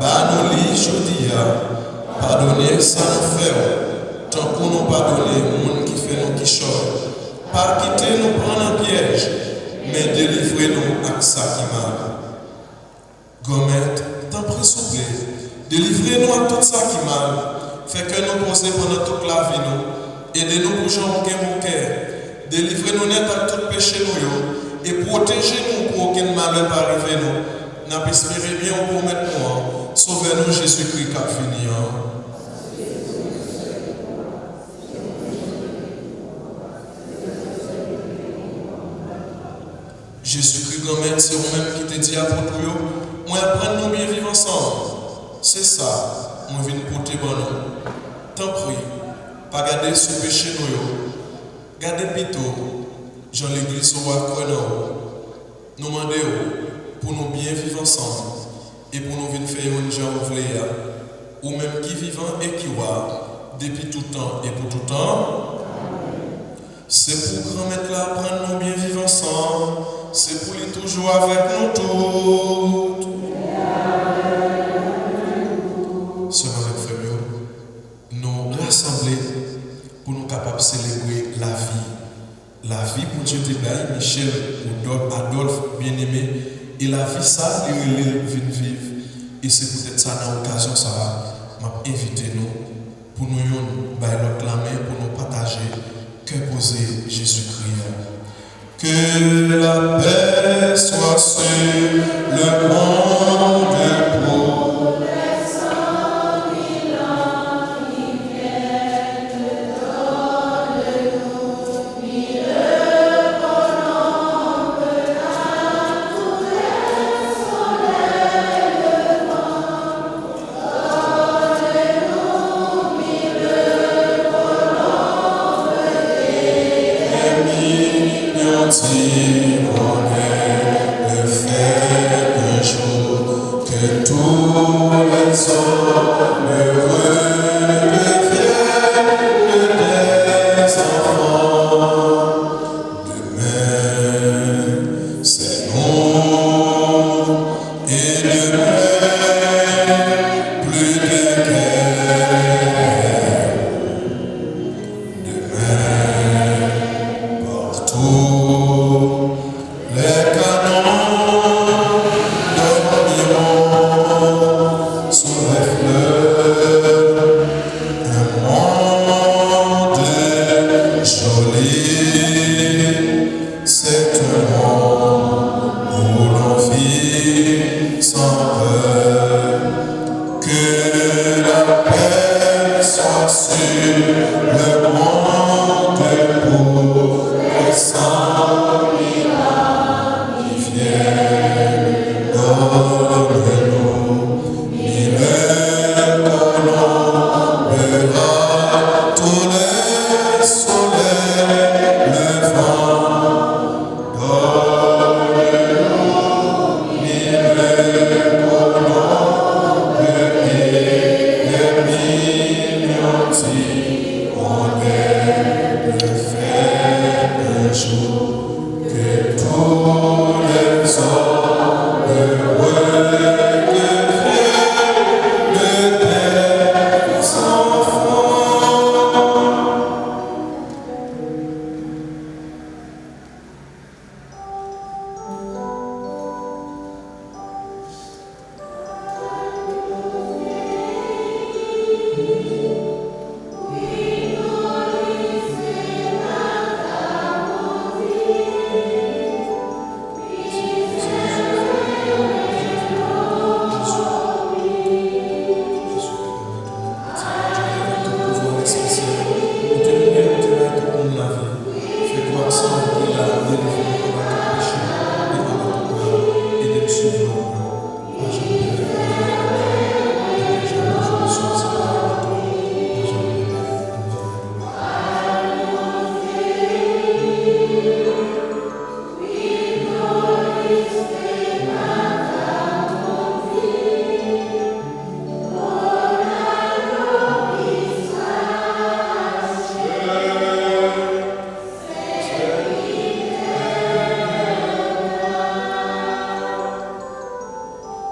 bah nous lit jeudi, pardonnez ça nous fait, tant qu'on nous pardonne, le monde qui fait nous qui chore, pas quitter nous prendre un piège, mais délivrez-nous avec ça qui m'a. Gommette, tant pris souple, délivrez-nous à tout ça qui m'a, fait que nous poser pendant toute la vie nous, aidez-nous pour jean mon cœur, délivrez-nous net à tout péché nous et protégez-nous pour aucun malheur pas arriver nous. N'a pas espéré bien pour mettre nous. Sauvez-nous Jésus-Christ qui a fini. Jésus-Christ, grand-mère, c'est vous-même qui te dit à votre yo, moi apprendre nous bien vivre ensemble. C'est ça, moi viens porter bon nous. Tant pis, pas garder ce péché nous. Gardez plutôt, Jean l'église au roi nous demandons pour nous bien vivre ensemble et pour nous venir faire une gens ou même qui vivant et qui voit depuis tout temps et pour tout temps. C'est pour grand-mère là apprendre nous bien vivre ensemble. C'est pour lui toujours avec nous tous. Seulement avec frère, nous rassembler pour nous capables de célébrer la vie. La vie pour Dieu te baille, Michel ou Adolphe, bien-aimé. Et la vie, ça, il vient vivre. Et c'est peut-être ça, dans l'occasion, ça m'a invité nous, pour nous réclamer, pour nous partager, que poser Jésus-Christ. Que la paix soit sur le monde pour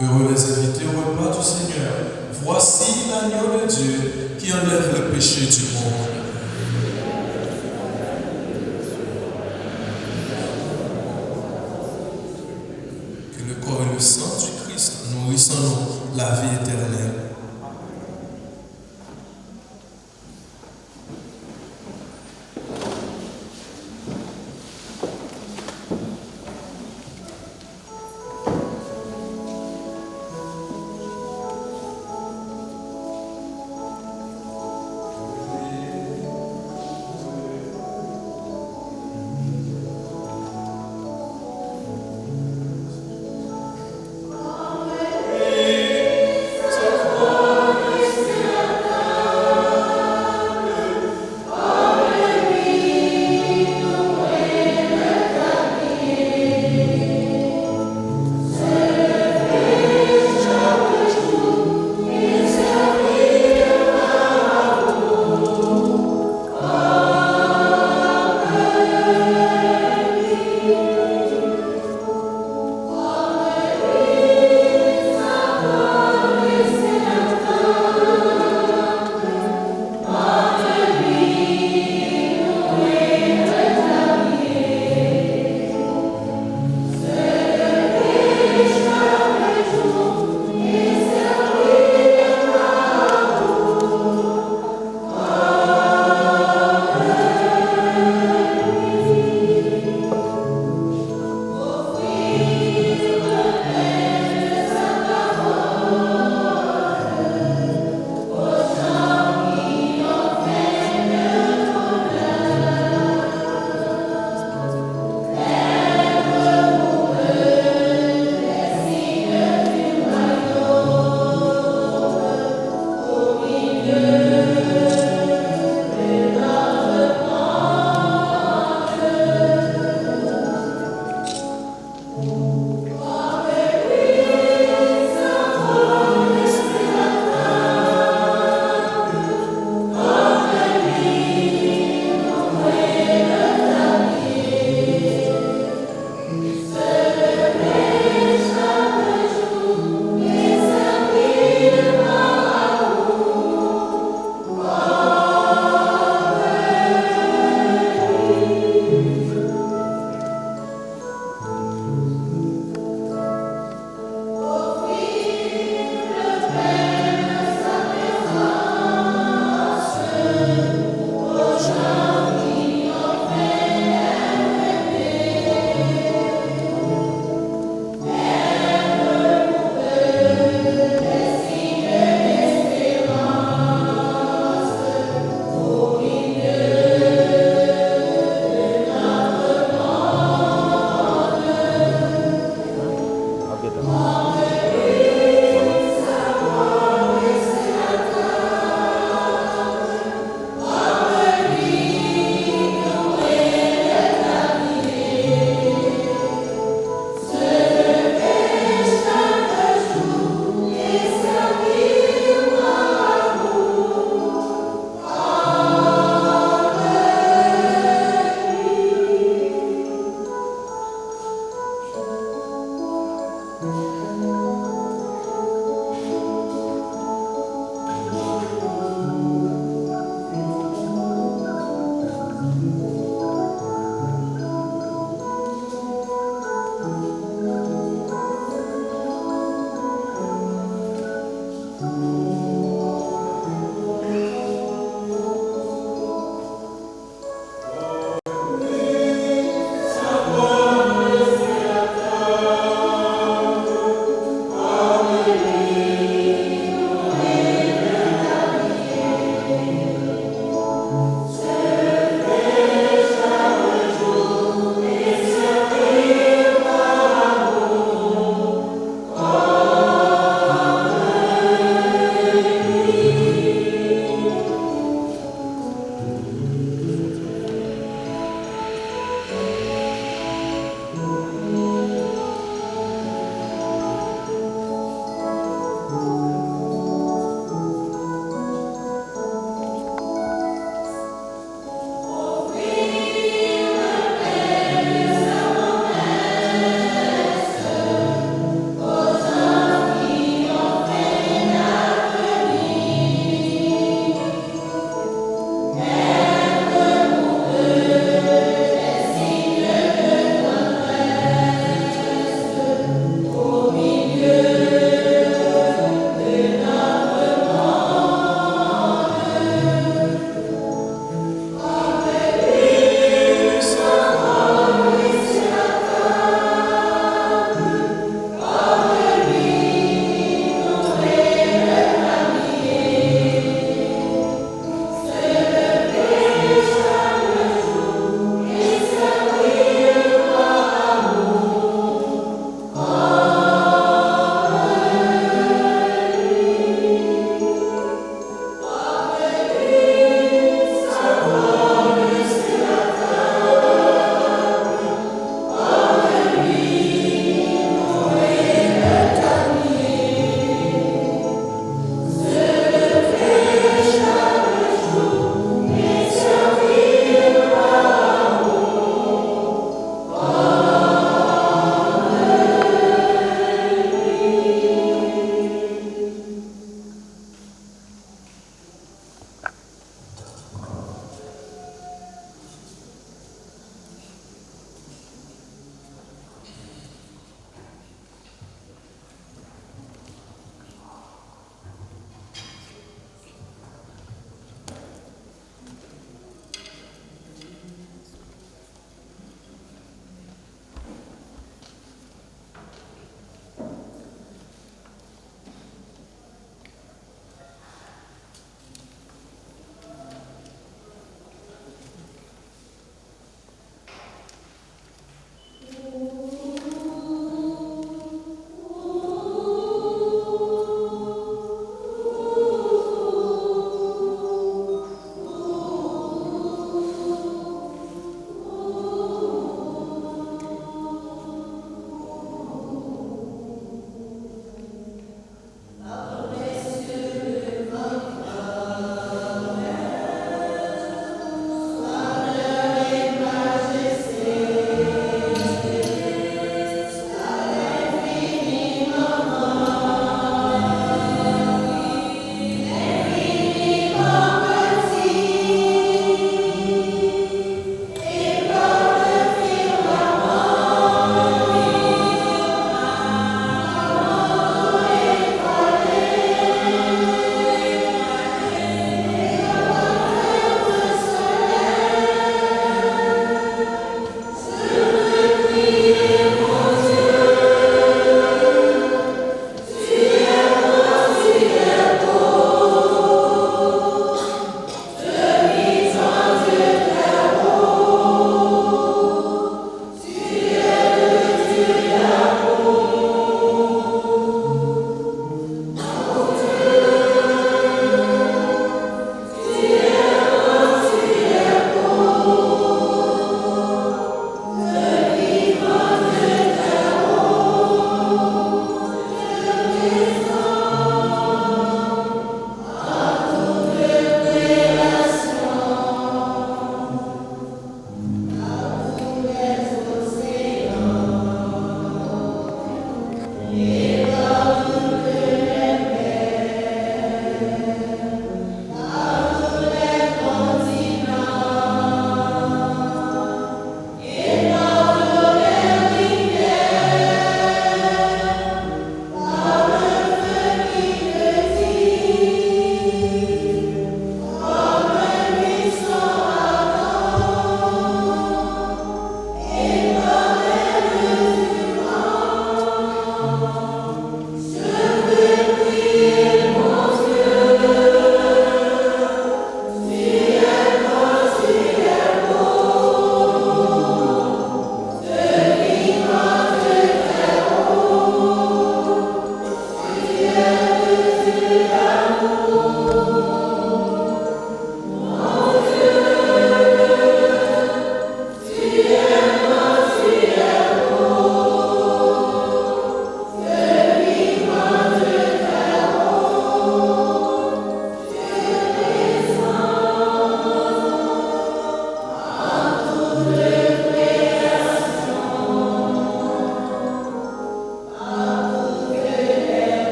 Heureux les invités au repas du Seigneur. Voici l'agneau de Dieu qui enlève le péché du monde. Que le corps et le sang du Christ nourrissent en nous la vie éternelle. So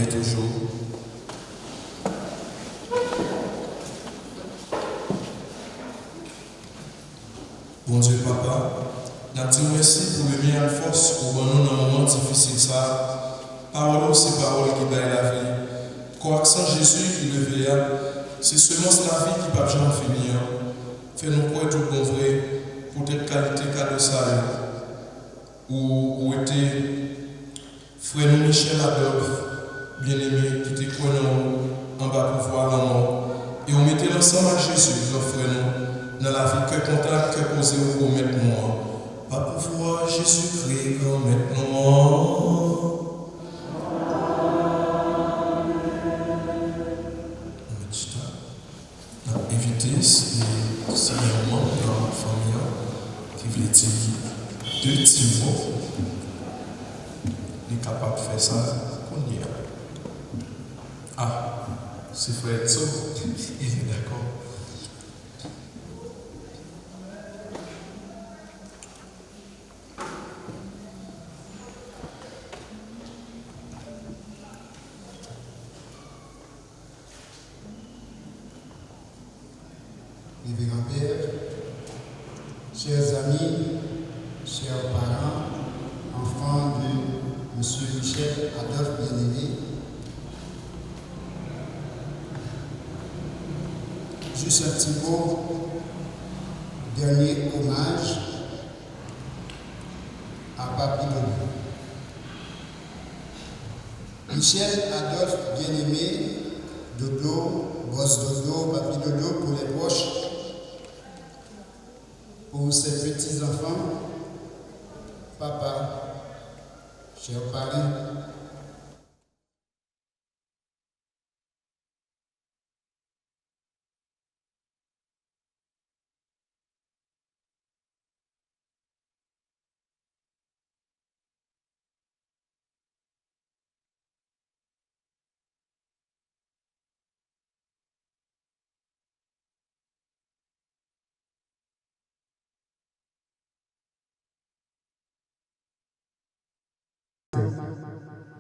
toujours. Bon Dieu, Papa, nous te remercions pour le bien de force pour nous dans un moment difficile. Ça, parole, c'est parole qui donne la vie. Correction Jésus qui le veille, c'est seulement la vie qui ne peut jamais finir. Fais-nous croire tout bon vrai pour cette qualité cadeau ça. Où était frère Michel Adolphe, bien-aimé, qui était connu en bas pour voir la mort. Et on mettait l'ensemble à Jésus, nos frères, dans la vie que contact, que posé pour maintenant. Pas pour voir Jésus-Christ comme maintenant. Éviter ces moments dans la famille qui veut dire deux petits mots. Il est capable de faire ça qu'on y a. Ah, c'est frère Tso, il est d'accord. Révérend Père, chers amis, chers parents, enfants de M. Michel Adolphe bien-aimé, juste un petit mot, dernier hommage à Papi Dodo. Michel Adolphe bien-aimé, Dodo, Boss Dodo, Papi Dodo pour les proches, pour ses petits-enfants, papa, chers parents,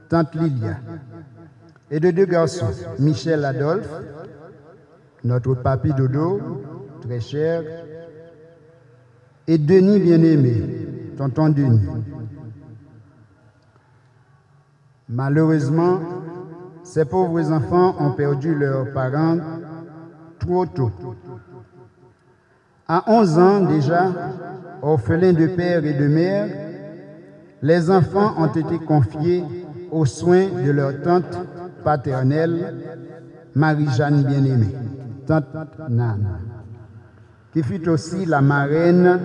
Tante Lilia, et de deux garçons, Michel Adolphe, notre papi Dodo, très cher, et Denis bien-aimé, tonton Denis. Malheureusement, ces pauvres enfants ont perdu leurs parents trop tôt. À 11 ans déjà, orphelins de père et de mère, les enfants ont été confiés aux soins de leur tante paternelle, Marie-Jeanne bien-aimée, tante Nan, qui fut aussi la marraine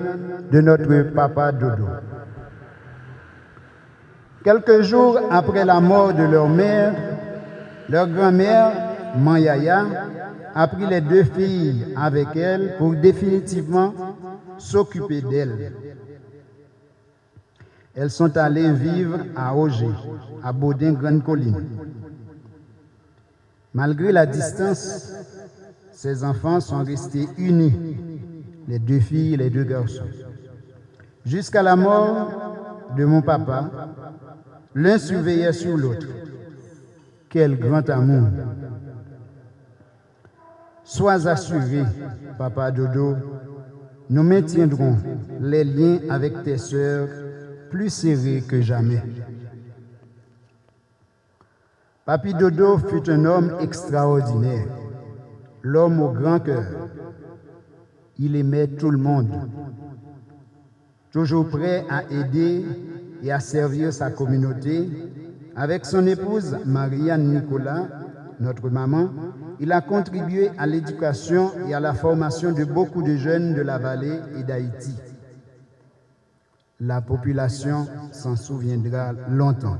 de notre papa Dodo. Quelques jours après la mort de leur mère, leur grand-mère, Manyaya, a pris les deux filles avec elle pour définitivement s'occuper d'elles. Elles sont allées vivre à Auger, à Baudin-Grande-Colline. Malgré la distance, ces enfants sont restés unis, les deux filles et les deux garçons. Jusqu'à la mort de mon papa, l'un surveillait sur l'autre. Quel grand amour! Sois assuré, papa Dodo, nous maintiendrons les liens avec tes sœurs plus serrés que jamais. Papi Dodo fut un homme extraordinaire, l'homme au grand cœur. Il aimait tout le monde, toujours prêt à aider et à servir sa communauté. Avec son épouse Marianne Nicolas, notre maman, il a contribué à l'éducation et à la formation de beaucoup de jeunes de la vallée et d'Haïti. La population s'en souviendra longtemps.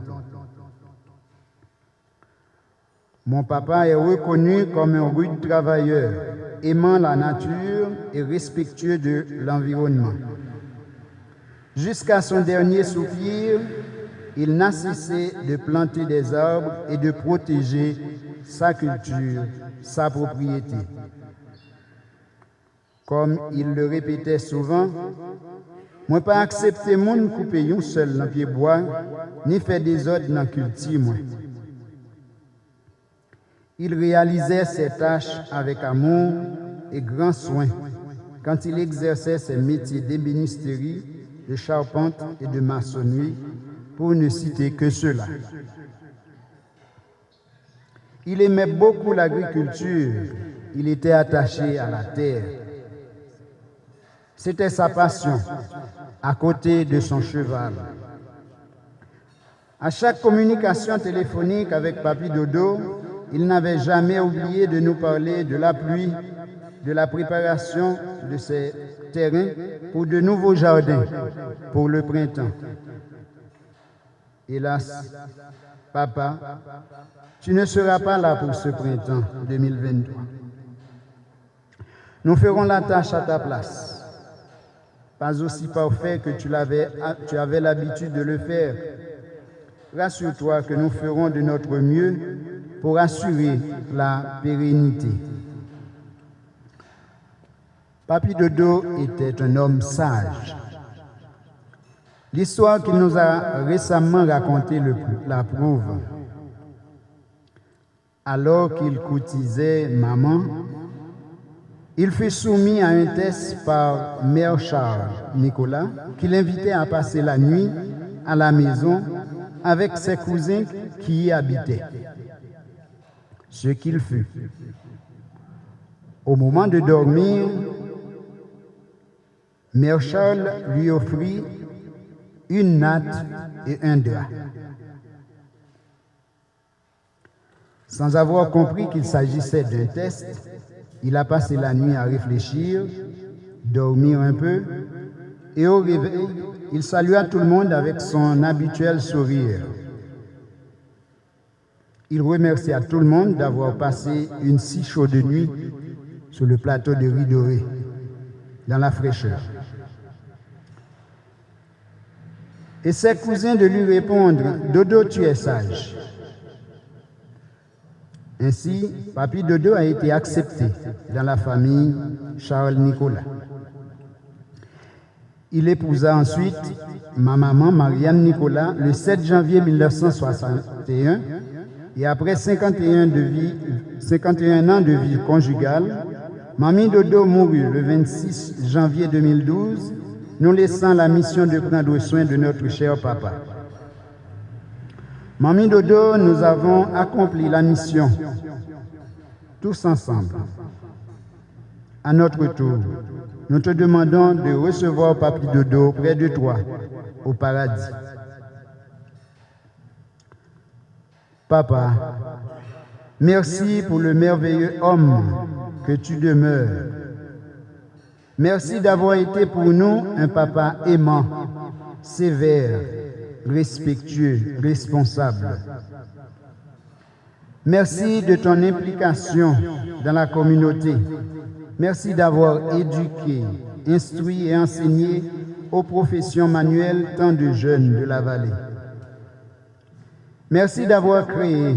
Mon papa est reconnu comme un rude travailleur, aimant la nature et respectueux de l'environnement. Jusqu'à son dernier soupir, il n'a cessé de planter des arbres et de protéger sa culture, sa propriété. Comme il le répétait souvent, moi pas accepter moun couper yon seul dans pied bois, ni faire des ordres dans culture moi. Il réalisait ses tâches avec amour et grand soin quand il exerçait ses métiers d'ébénisterie, de charpente et de maçonnerie, pour ne citer que ceux-là. Il aimait beaucoup l'agriculture, il était attaché à la terre. C'était sa passion, à côté de son cheval. À chaque communication téléphonique avec Papi Dodo, il n'avait jamais oublié de nous parler de la pluie, de la préparation de ses terrains pour de nouveaux jardins pour le printemps. Hélas, papa, tu ne seras pas là pour ce printemps 2023. Nous ferons la tâche à ta place. Pas aussi parfait que tu avais l'habitude de le faire. Rassure-toi que nous ferons de notre mieux pour assurer la pérennité. Papi Dodo était un homme sage. L'histoire qu'il nous a récemment racontée la prouve. Alors qu'il courtisait maman, il fut soumis à un test par Mère Charles Nicolas, qui l'invitait à passer la nuit à la maison avec ses cousins qui y habitaient. Ce qu'il fut. Au moment de dormir, Mère Charles lui offrit une natte et un drap. Sans avoir compris qu'il s'agissait d'un test, il a passé la nuit à réfléchir, dormir un peu, et au réveil, il salua tout le monde avec son habituel sourire. Il remercia tout le monde d'avoir passé une si chaude nuit sur le plateau de riz doré, dans la fraîcheur. Et ses cousins de lui répondre « Dodo, tu es sage ». Ainsi, Papi Dodo a été accepté dans la famille Charles Nicolas. Il épousa ensuite ma maman Marianne Nicolas le 7 janvier 1961 et après 51 ans de vie conjugale, Mamie Dodo mourut le 26 janvier 2012, nous laissant la mission de prendre soin de notre cher papa. Mamie Dodo, nous avons accompli la mission, tous ensemble. À notre tour, nous te demandons de recevoir Papi Dodo près de toi, au paradis. Papa, merci pour le merveilleux homme que tu demeures. Merci d'avoir été pour nous un papa aimant, sévère, respectueux, responsable. Merci de ton implication dans la communauté. Merci d'avoir éduqué, instruit et enseigné aux professions manuelles tant de jeunes de la vallée. Merci d'avoir créé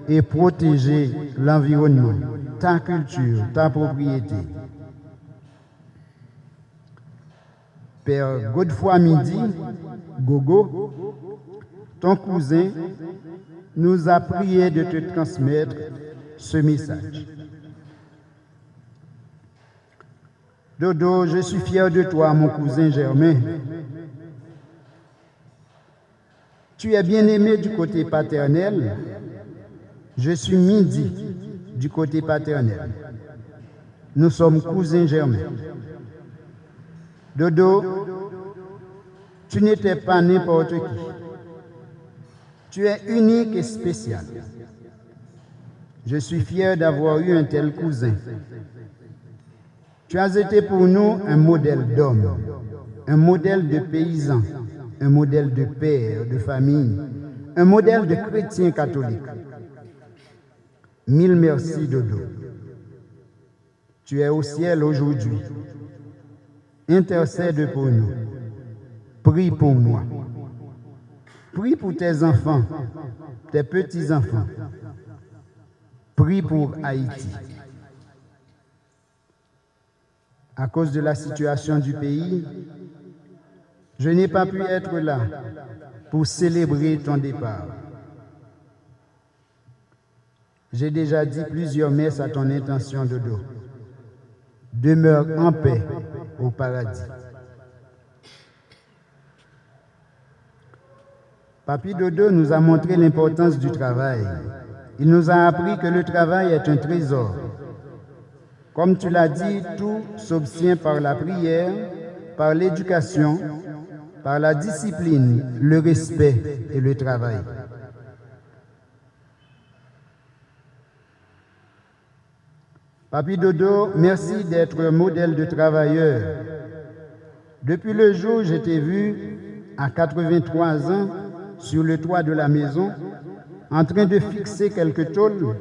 et protégé l'environnement, ta culture, ta propriété. Père Godefroy Midi, Gogo, ton cousin, nous a prié de te transmettre ce message. Dodo, je suis fier de toi, mon cousin Germain. Tu es bien-aimé du côté paternel. Je suis Midi du côté paternel. Nous sommes cousins germains. Dodo, tu n'étais pas n'importe qui. Tu es unique et spécial. Je suis fier d'avoir eu un tel cousin. Tu as été pour nous un modèle d'homme, un modèle de paysan, un modèle de père, de famille, un modèle de chrétien catholique. Mille merci, Dodo. Tu es au ciel aujourd'hui. Intercède pour nous. Prie pour moi. Prie pour tes enfants, tes petits-enfants. Prie pour Haïti. À cause de la situation du pays, je n'ai pas pu être là pour célébrer ton départ. J'ai déjà dit plusieurs messes à ton intention, Dodo. Demeure en paix au paradis. Papy Dodo nous a montré l'importance du travail. Il nous a appris que le travail est un trésor. Comme tu l'as dit, tout s'obtient par la prière, par l'éducation, par la discipline, le respect et le travail. Papy Dodo, merci d'être un modèle de travailleur. Depuis le jour où je t'ai vu, à 83 ans, sur le toit de la maison, en train de fixer quelques tôles,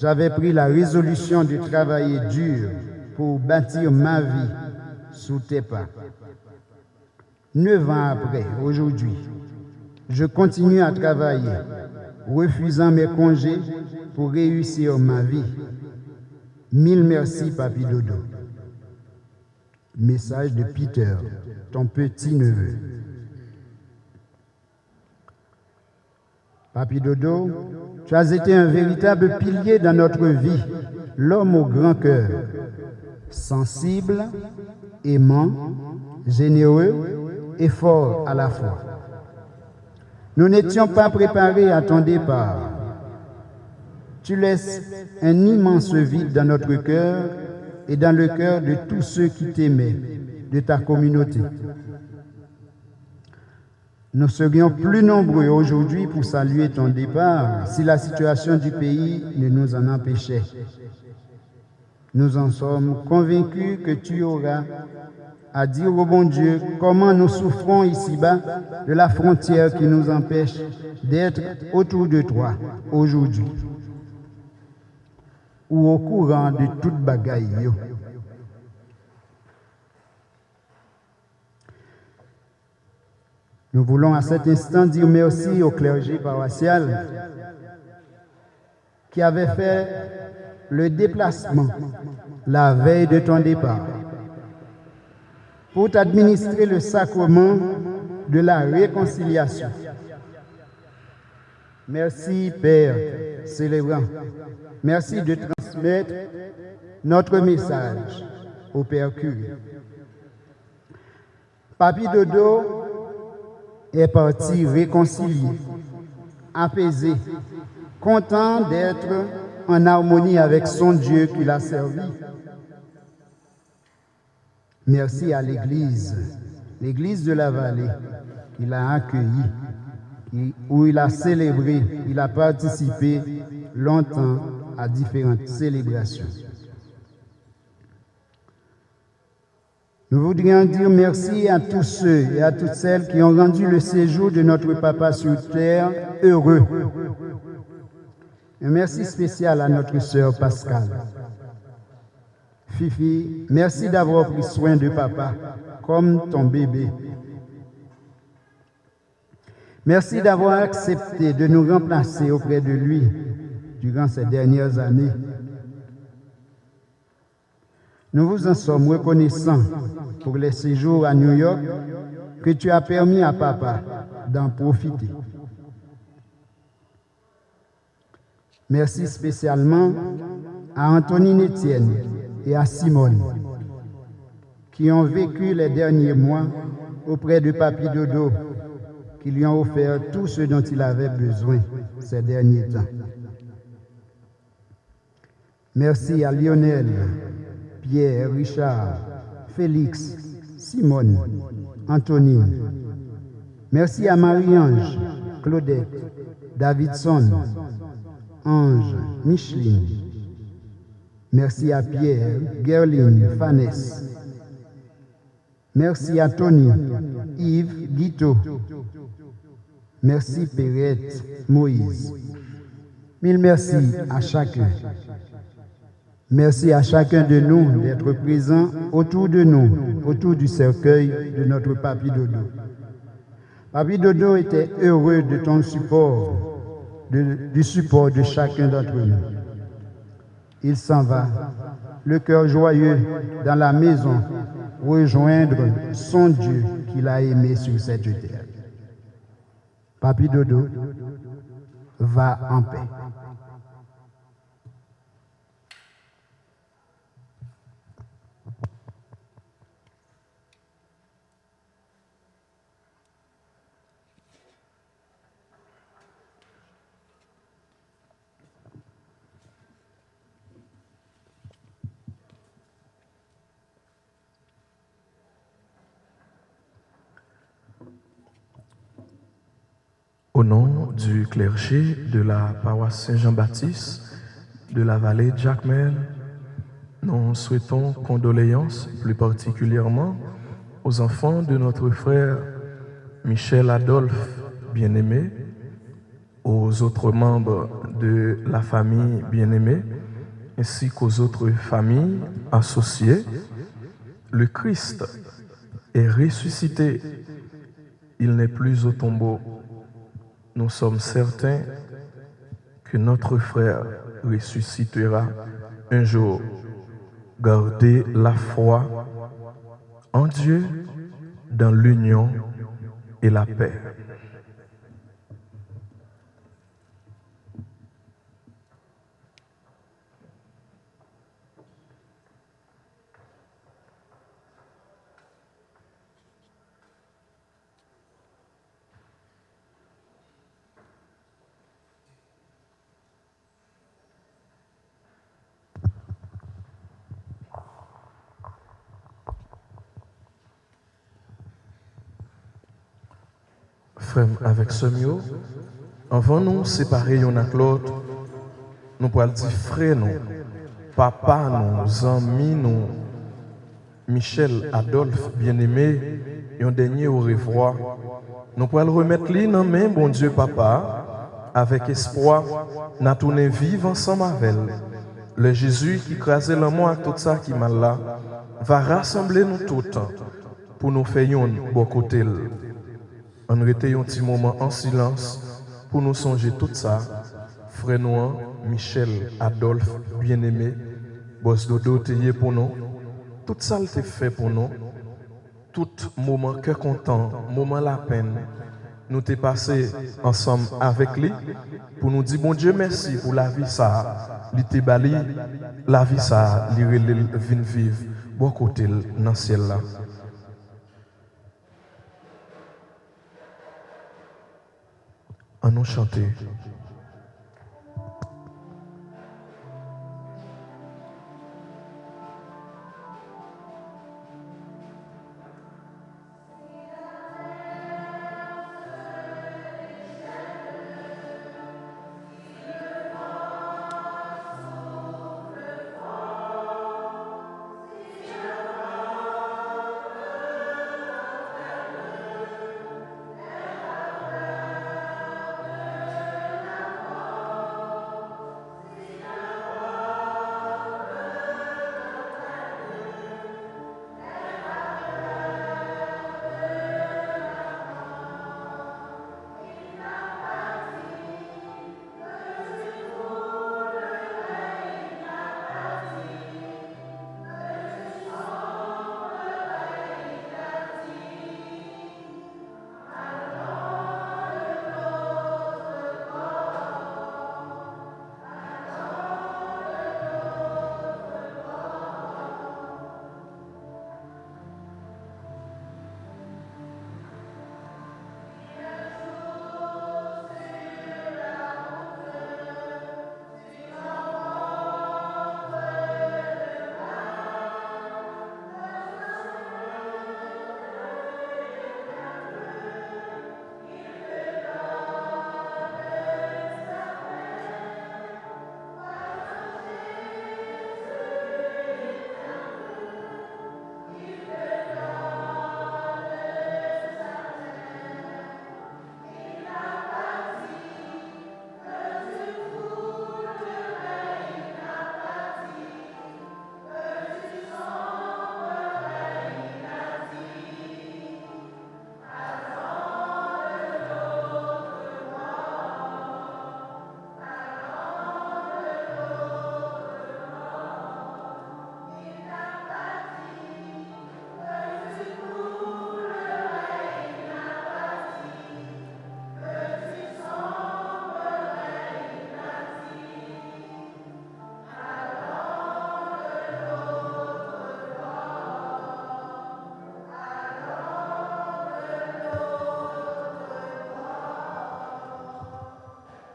j'avais pris la résolution de travailler dur pour bâtir ma vie sous tes pas. 9 ans après, aujourd'hui, je continue à travailler, refusant mes congés pour réussir ma vie. 1000 merci, Papy Dodo. Message de Peter, ton petit-neveu. Papy Dodo, tu as été un véritable pilier dans notre vie, l'homme au grand cœur, sensible, aimant, généreux et fort à la fois. Nous n'étions pas préparés à ton départ. Tu laisses un immense vide dans notre cœur et dans le cœur de tous ceux qui t'aimaient, de ta communauté. Nous serions plus nombreux aujourd'hui pour saluer ton départ si la situation du pays ne nous en empêchait. Nous en sommes convaincus que tu auras à dire au bon Dieu comment nous souffrons ici-bas de la frontière qui nous empêche d'être autour de toi aujourd'hui ou au courant de toute bagaille. Nous voulons à cet instant dire merci au clergé paroissial qui avait fait le déplacement la veille de ton départ pour t'administrer le sacrement de la réconciliation. Merci, Père célébrant. Merci de transmettre notre message au Père curé. Papy Dodo est parti réconcilié, apaisé, content d'être en harmonie avec son Dieu qui l'a servi. Merci à l'Église de la vallée, qui l'a accueilli, où il a célébré, il a participé longtemps à différentes célébrations. Nous voudrions dire merci à tous ceux et à toutes celles qui ont rendu le séjour de notre Papa sur terre heureux. Un merci spécial à notre sœur Pascale. Fifi, merci d'avoir pris soin de Papa comme ton bébé. Merci d'avoir accepté de nous remplacer auprès de lui durant ces dernières années. Nous vous en sommes reconnaissants pour les séjours à New York que tu as permis à Papa d'en profiter. Merci spécialement à Antonine Etienne et à Simone qui ont vécu les derniers mois auprès de Papy Dodo, qui lui ont offert tout ce dont il avait besoin ces derniers temps. Merci à Lionel, Pierre, Richard, Félix, Simone, Antonine. Merci à Marie-Ange, Claudette, Davidson, Ange, Micheline. Merci à Pierre, Gerline, Fanès. Merci à Tony, Yves, Guito. Merci Perrette, Moïse. Mille merci à chacun. Merci à chacun de nous d'être présents autour de nous, autour du cercueil de notre Papy Dodo. Papy Dodo était heureux de ton support, du support de chacun d'entre nous. Il s'en va, le cœur joyeux, dans la maison, rejoindre son Dieu qu'il a aimé sur cette terre. Papy Dodo, va en paix. Au nom du clergé de la paroisse Saint-Jean-Baptiste de la vallée de Jacmel, nous souhaitons condoléances plus particulièrement aux enfants de notre frère Michel Adolphe, bien-aimé, aux autres membres de la famille bien-aimée, ainsi qu'aux autres familles associées. Le Christ est ressuscité, il n'est plus au tombeau. Nous sommes certains que notre frère ressuscitera un jour. Gardez la foi en Dieu, dans l'union et la paix. Frère, avec ce mieux, avant nous séparer l'un avec l'autre, nous pouvons dire frère, nous, papa, nous, amis, nous, Michel, Adolphe, bien-aimé, et un dernier au revoir. Nous pouvons remettre lui dans main, bon Dieu, papa, avec espoir, nous tourner vivre ensemble avec elle. Le Jésus qui crasait l'amour à tout ça qui m'a là, va rassembler nous tous pour nous faire un bon côté. On rete un petit moment en silence pour nous songer tout ça. Frère Noir, Michel, Adolphe, bien-aimé, boss dodo t'es pour nous. Tout ça t'est fait pour nous. Tout moment cœur content, moment la peine, nous t'es passé ensemble avec lui pour nous dire bon Dieu merci pour la vie ça, li t'es bali, la vie ça, li vin vivre, bon côté dans le ciel là. À nous chanter.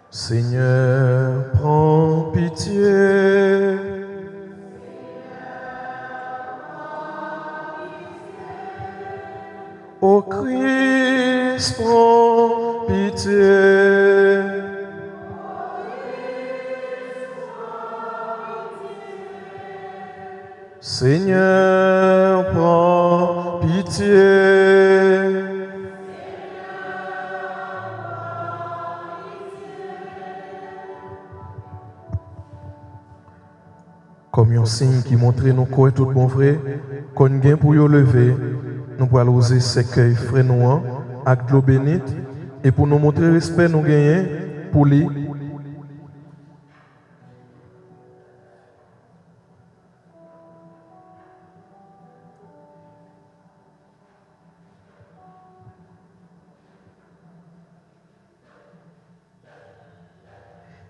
Seigneur, prends pitié. Ô Christ, prends pitié. Seigneur, prends pitié. Comme un signe qui montre nous quoi tout bon vrai, qu'on gagne pour y lever, nous pourrons oser s'accueillir frère nous avec l'eau bénite et pour nous montrer respect nous gagnons pour lui.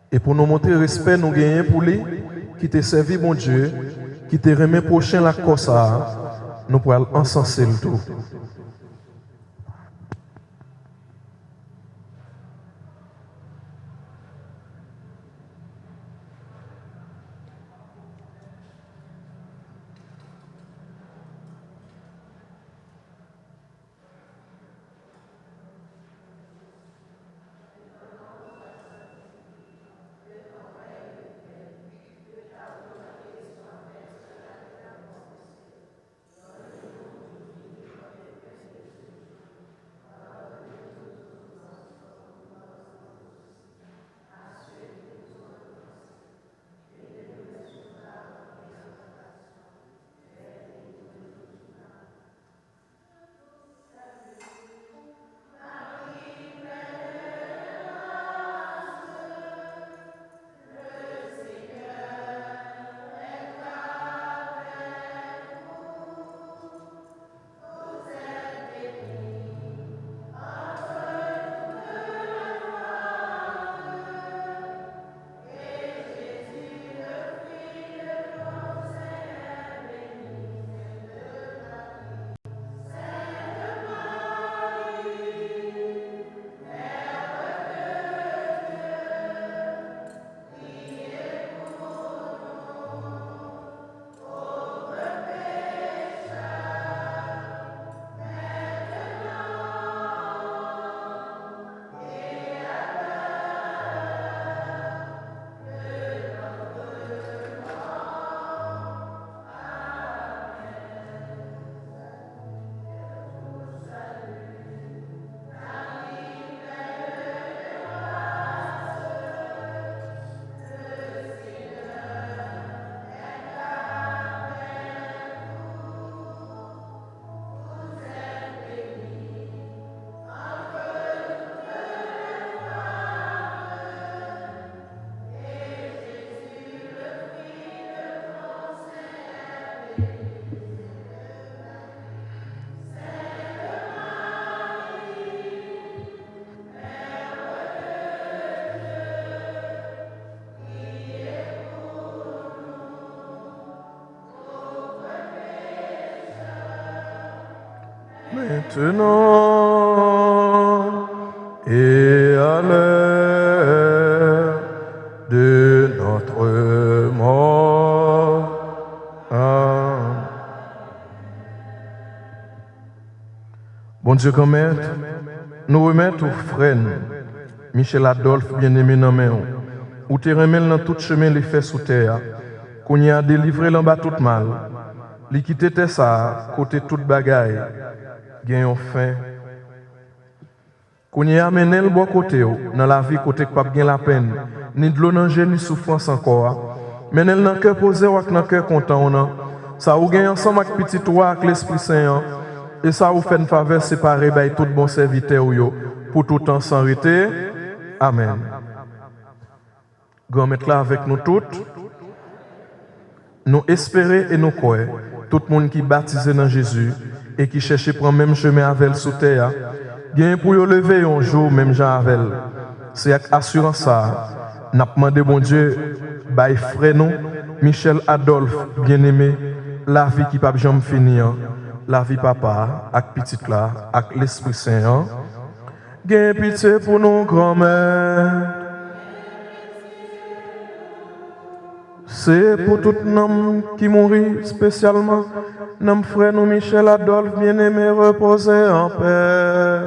Et pour nous montrer respect, nous gagnons pour lui, qui t'a servi, mon Dieu, qui t'a remis prochain la cause, nous pourrons encenser le tout. Maintenant et à l'heure de notre mort. Amen. Bon Dieu, grand maître, nous remettons aux frères Michel Adolphe, bien-aimé dans main, ou te remet dans tout chemin les faits sous terre, qu'on y a délivré l'en bas tout mal, li quitte ça, côté toute bagaille, gagne fin. Qu'on y a amené le bon côté, dans la vie côté pas bien la peine, ni de l'eau ni souffrance encore, mais dans le cœur posé ou dans le cœur content, ça ou gagne ensemble avec petit toi, avec l'Esprit Saint, et ça vous fait une faveur séparée by tout bon serviteur pour tout temps sans arrêter. Amen. Grand maître là avec nous toutes, nous espérer et nous croire, tout le monde qui est baptisé dans Jésus et qui cherche à prendre le même chemin avec sous terre, gagne pour lever un jour même Jean avec. C'est avec assurance ça, nous avons demandé bon Dieu, by frère nous, Michel Adolphe, bien-aimé, la vie qui ne peut jamais finir, la vie papa, avec petite là, avec l'Esprit Saint. Gagne pitié pour nous, grand-mère. C'est pour tout homme qui mourit, spécialement notre frère nous Michel Adolphe, bien-aimé, reposer en paix.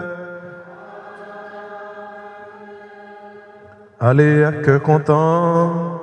Allez, à cœur content.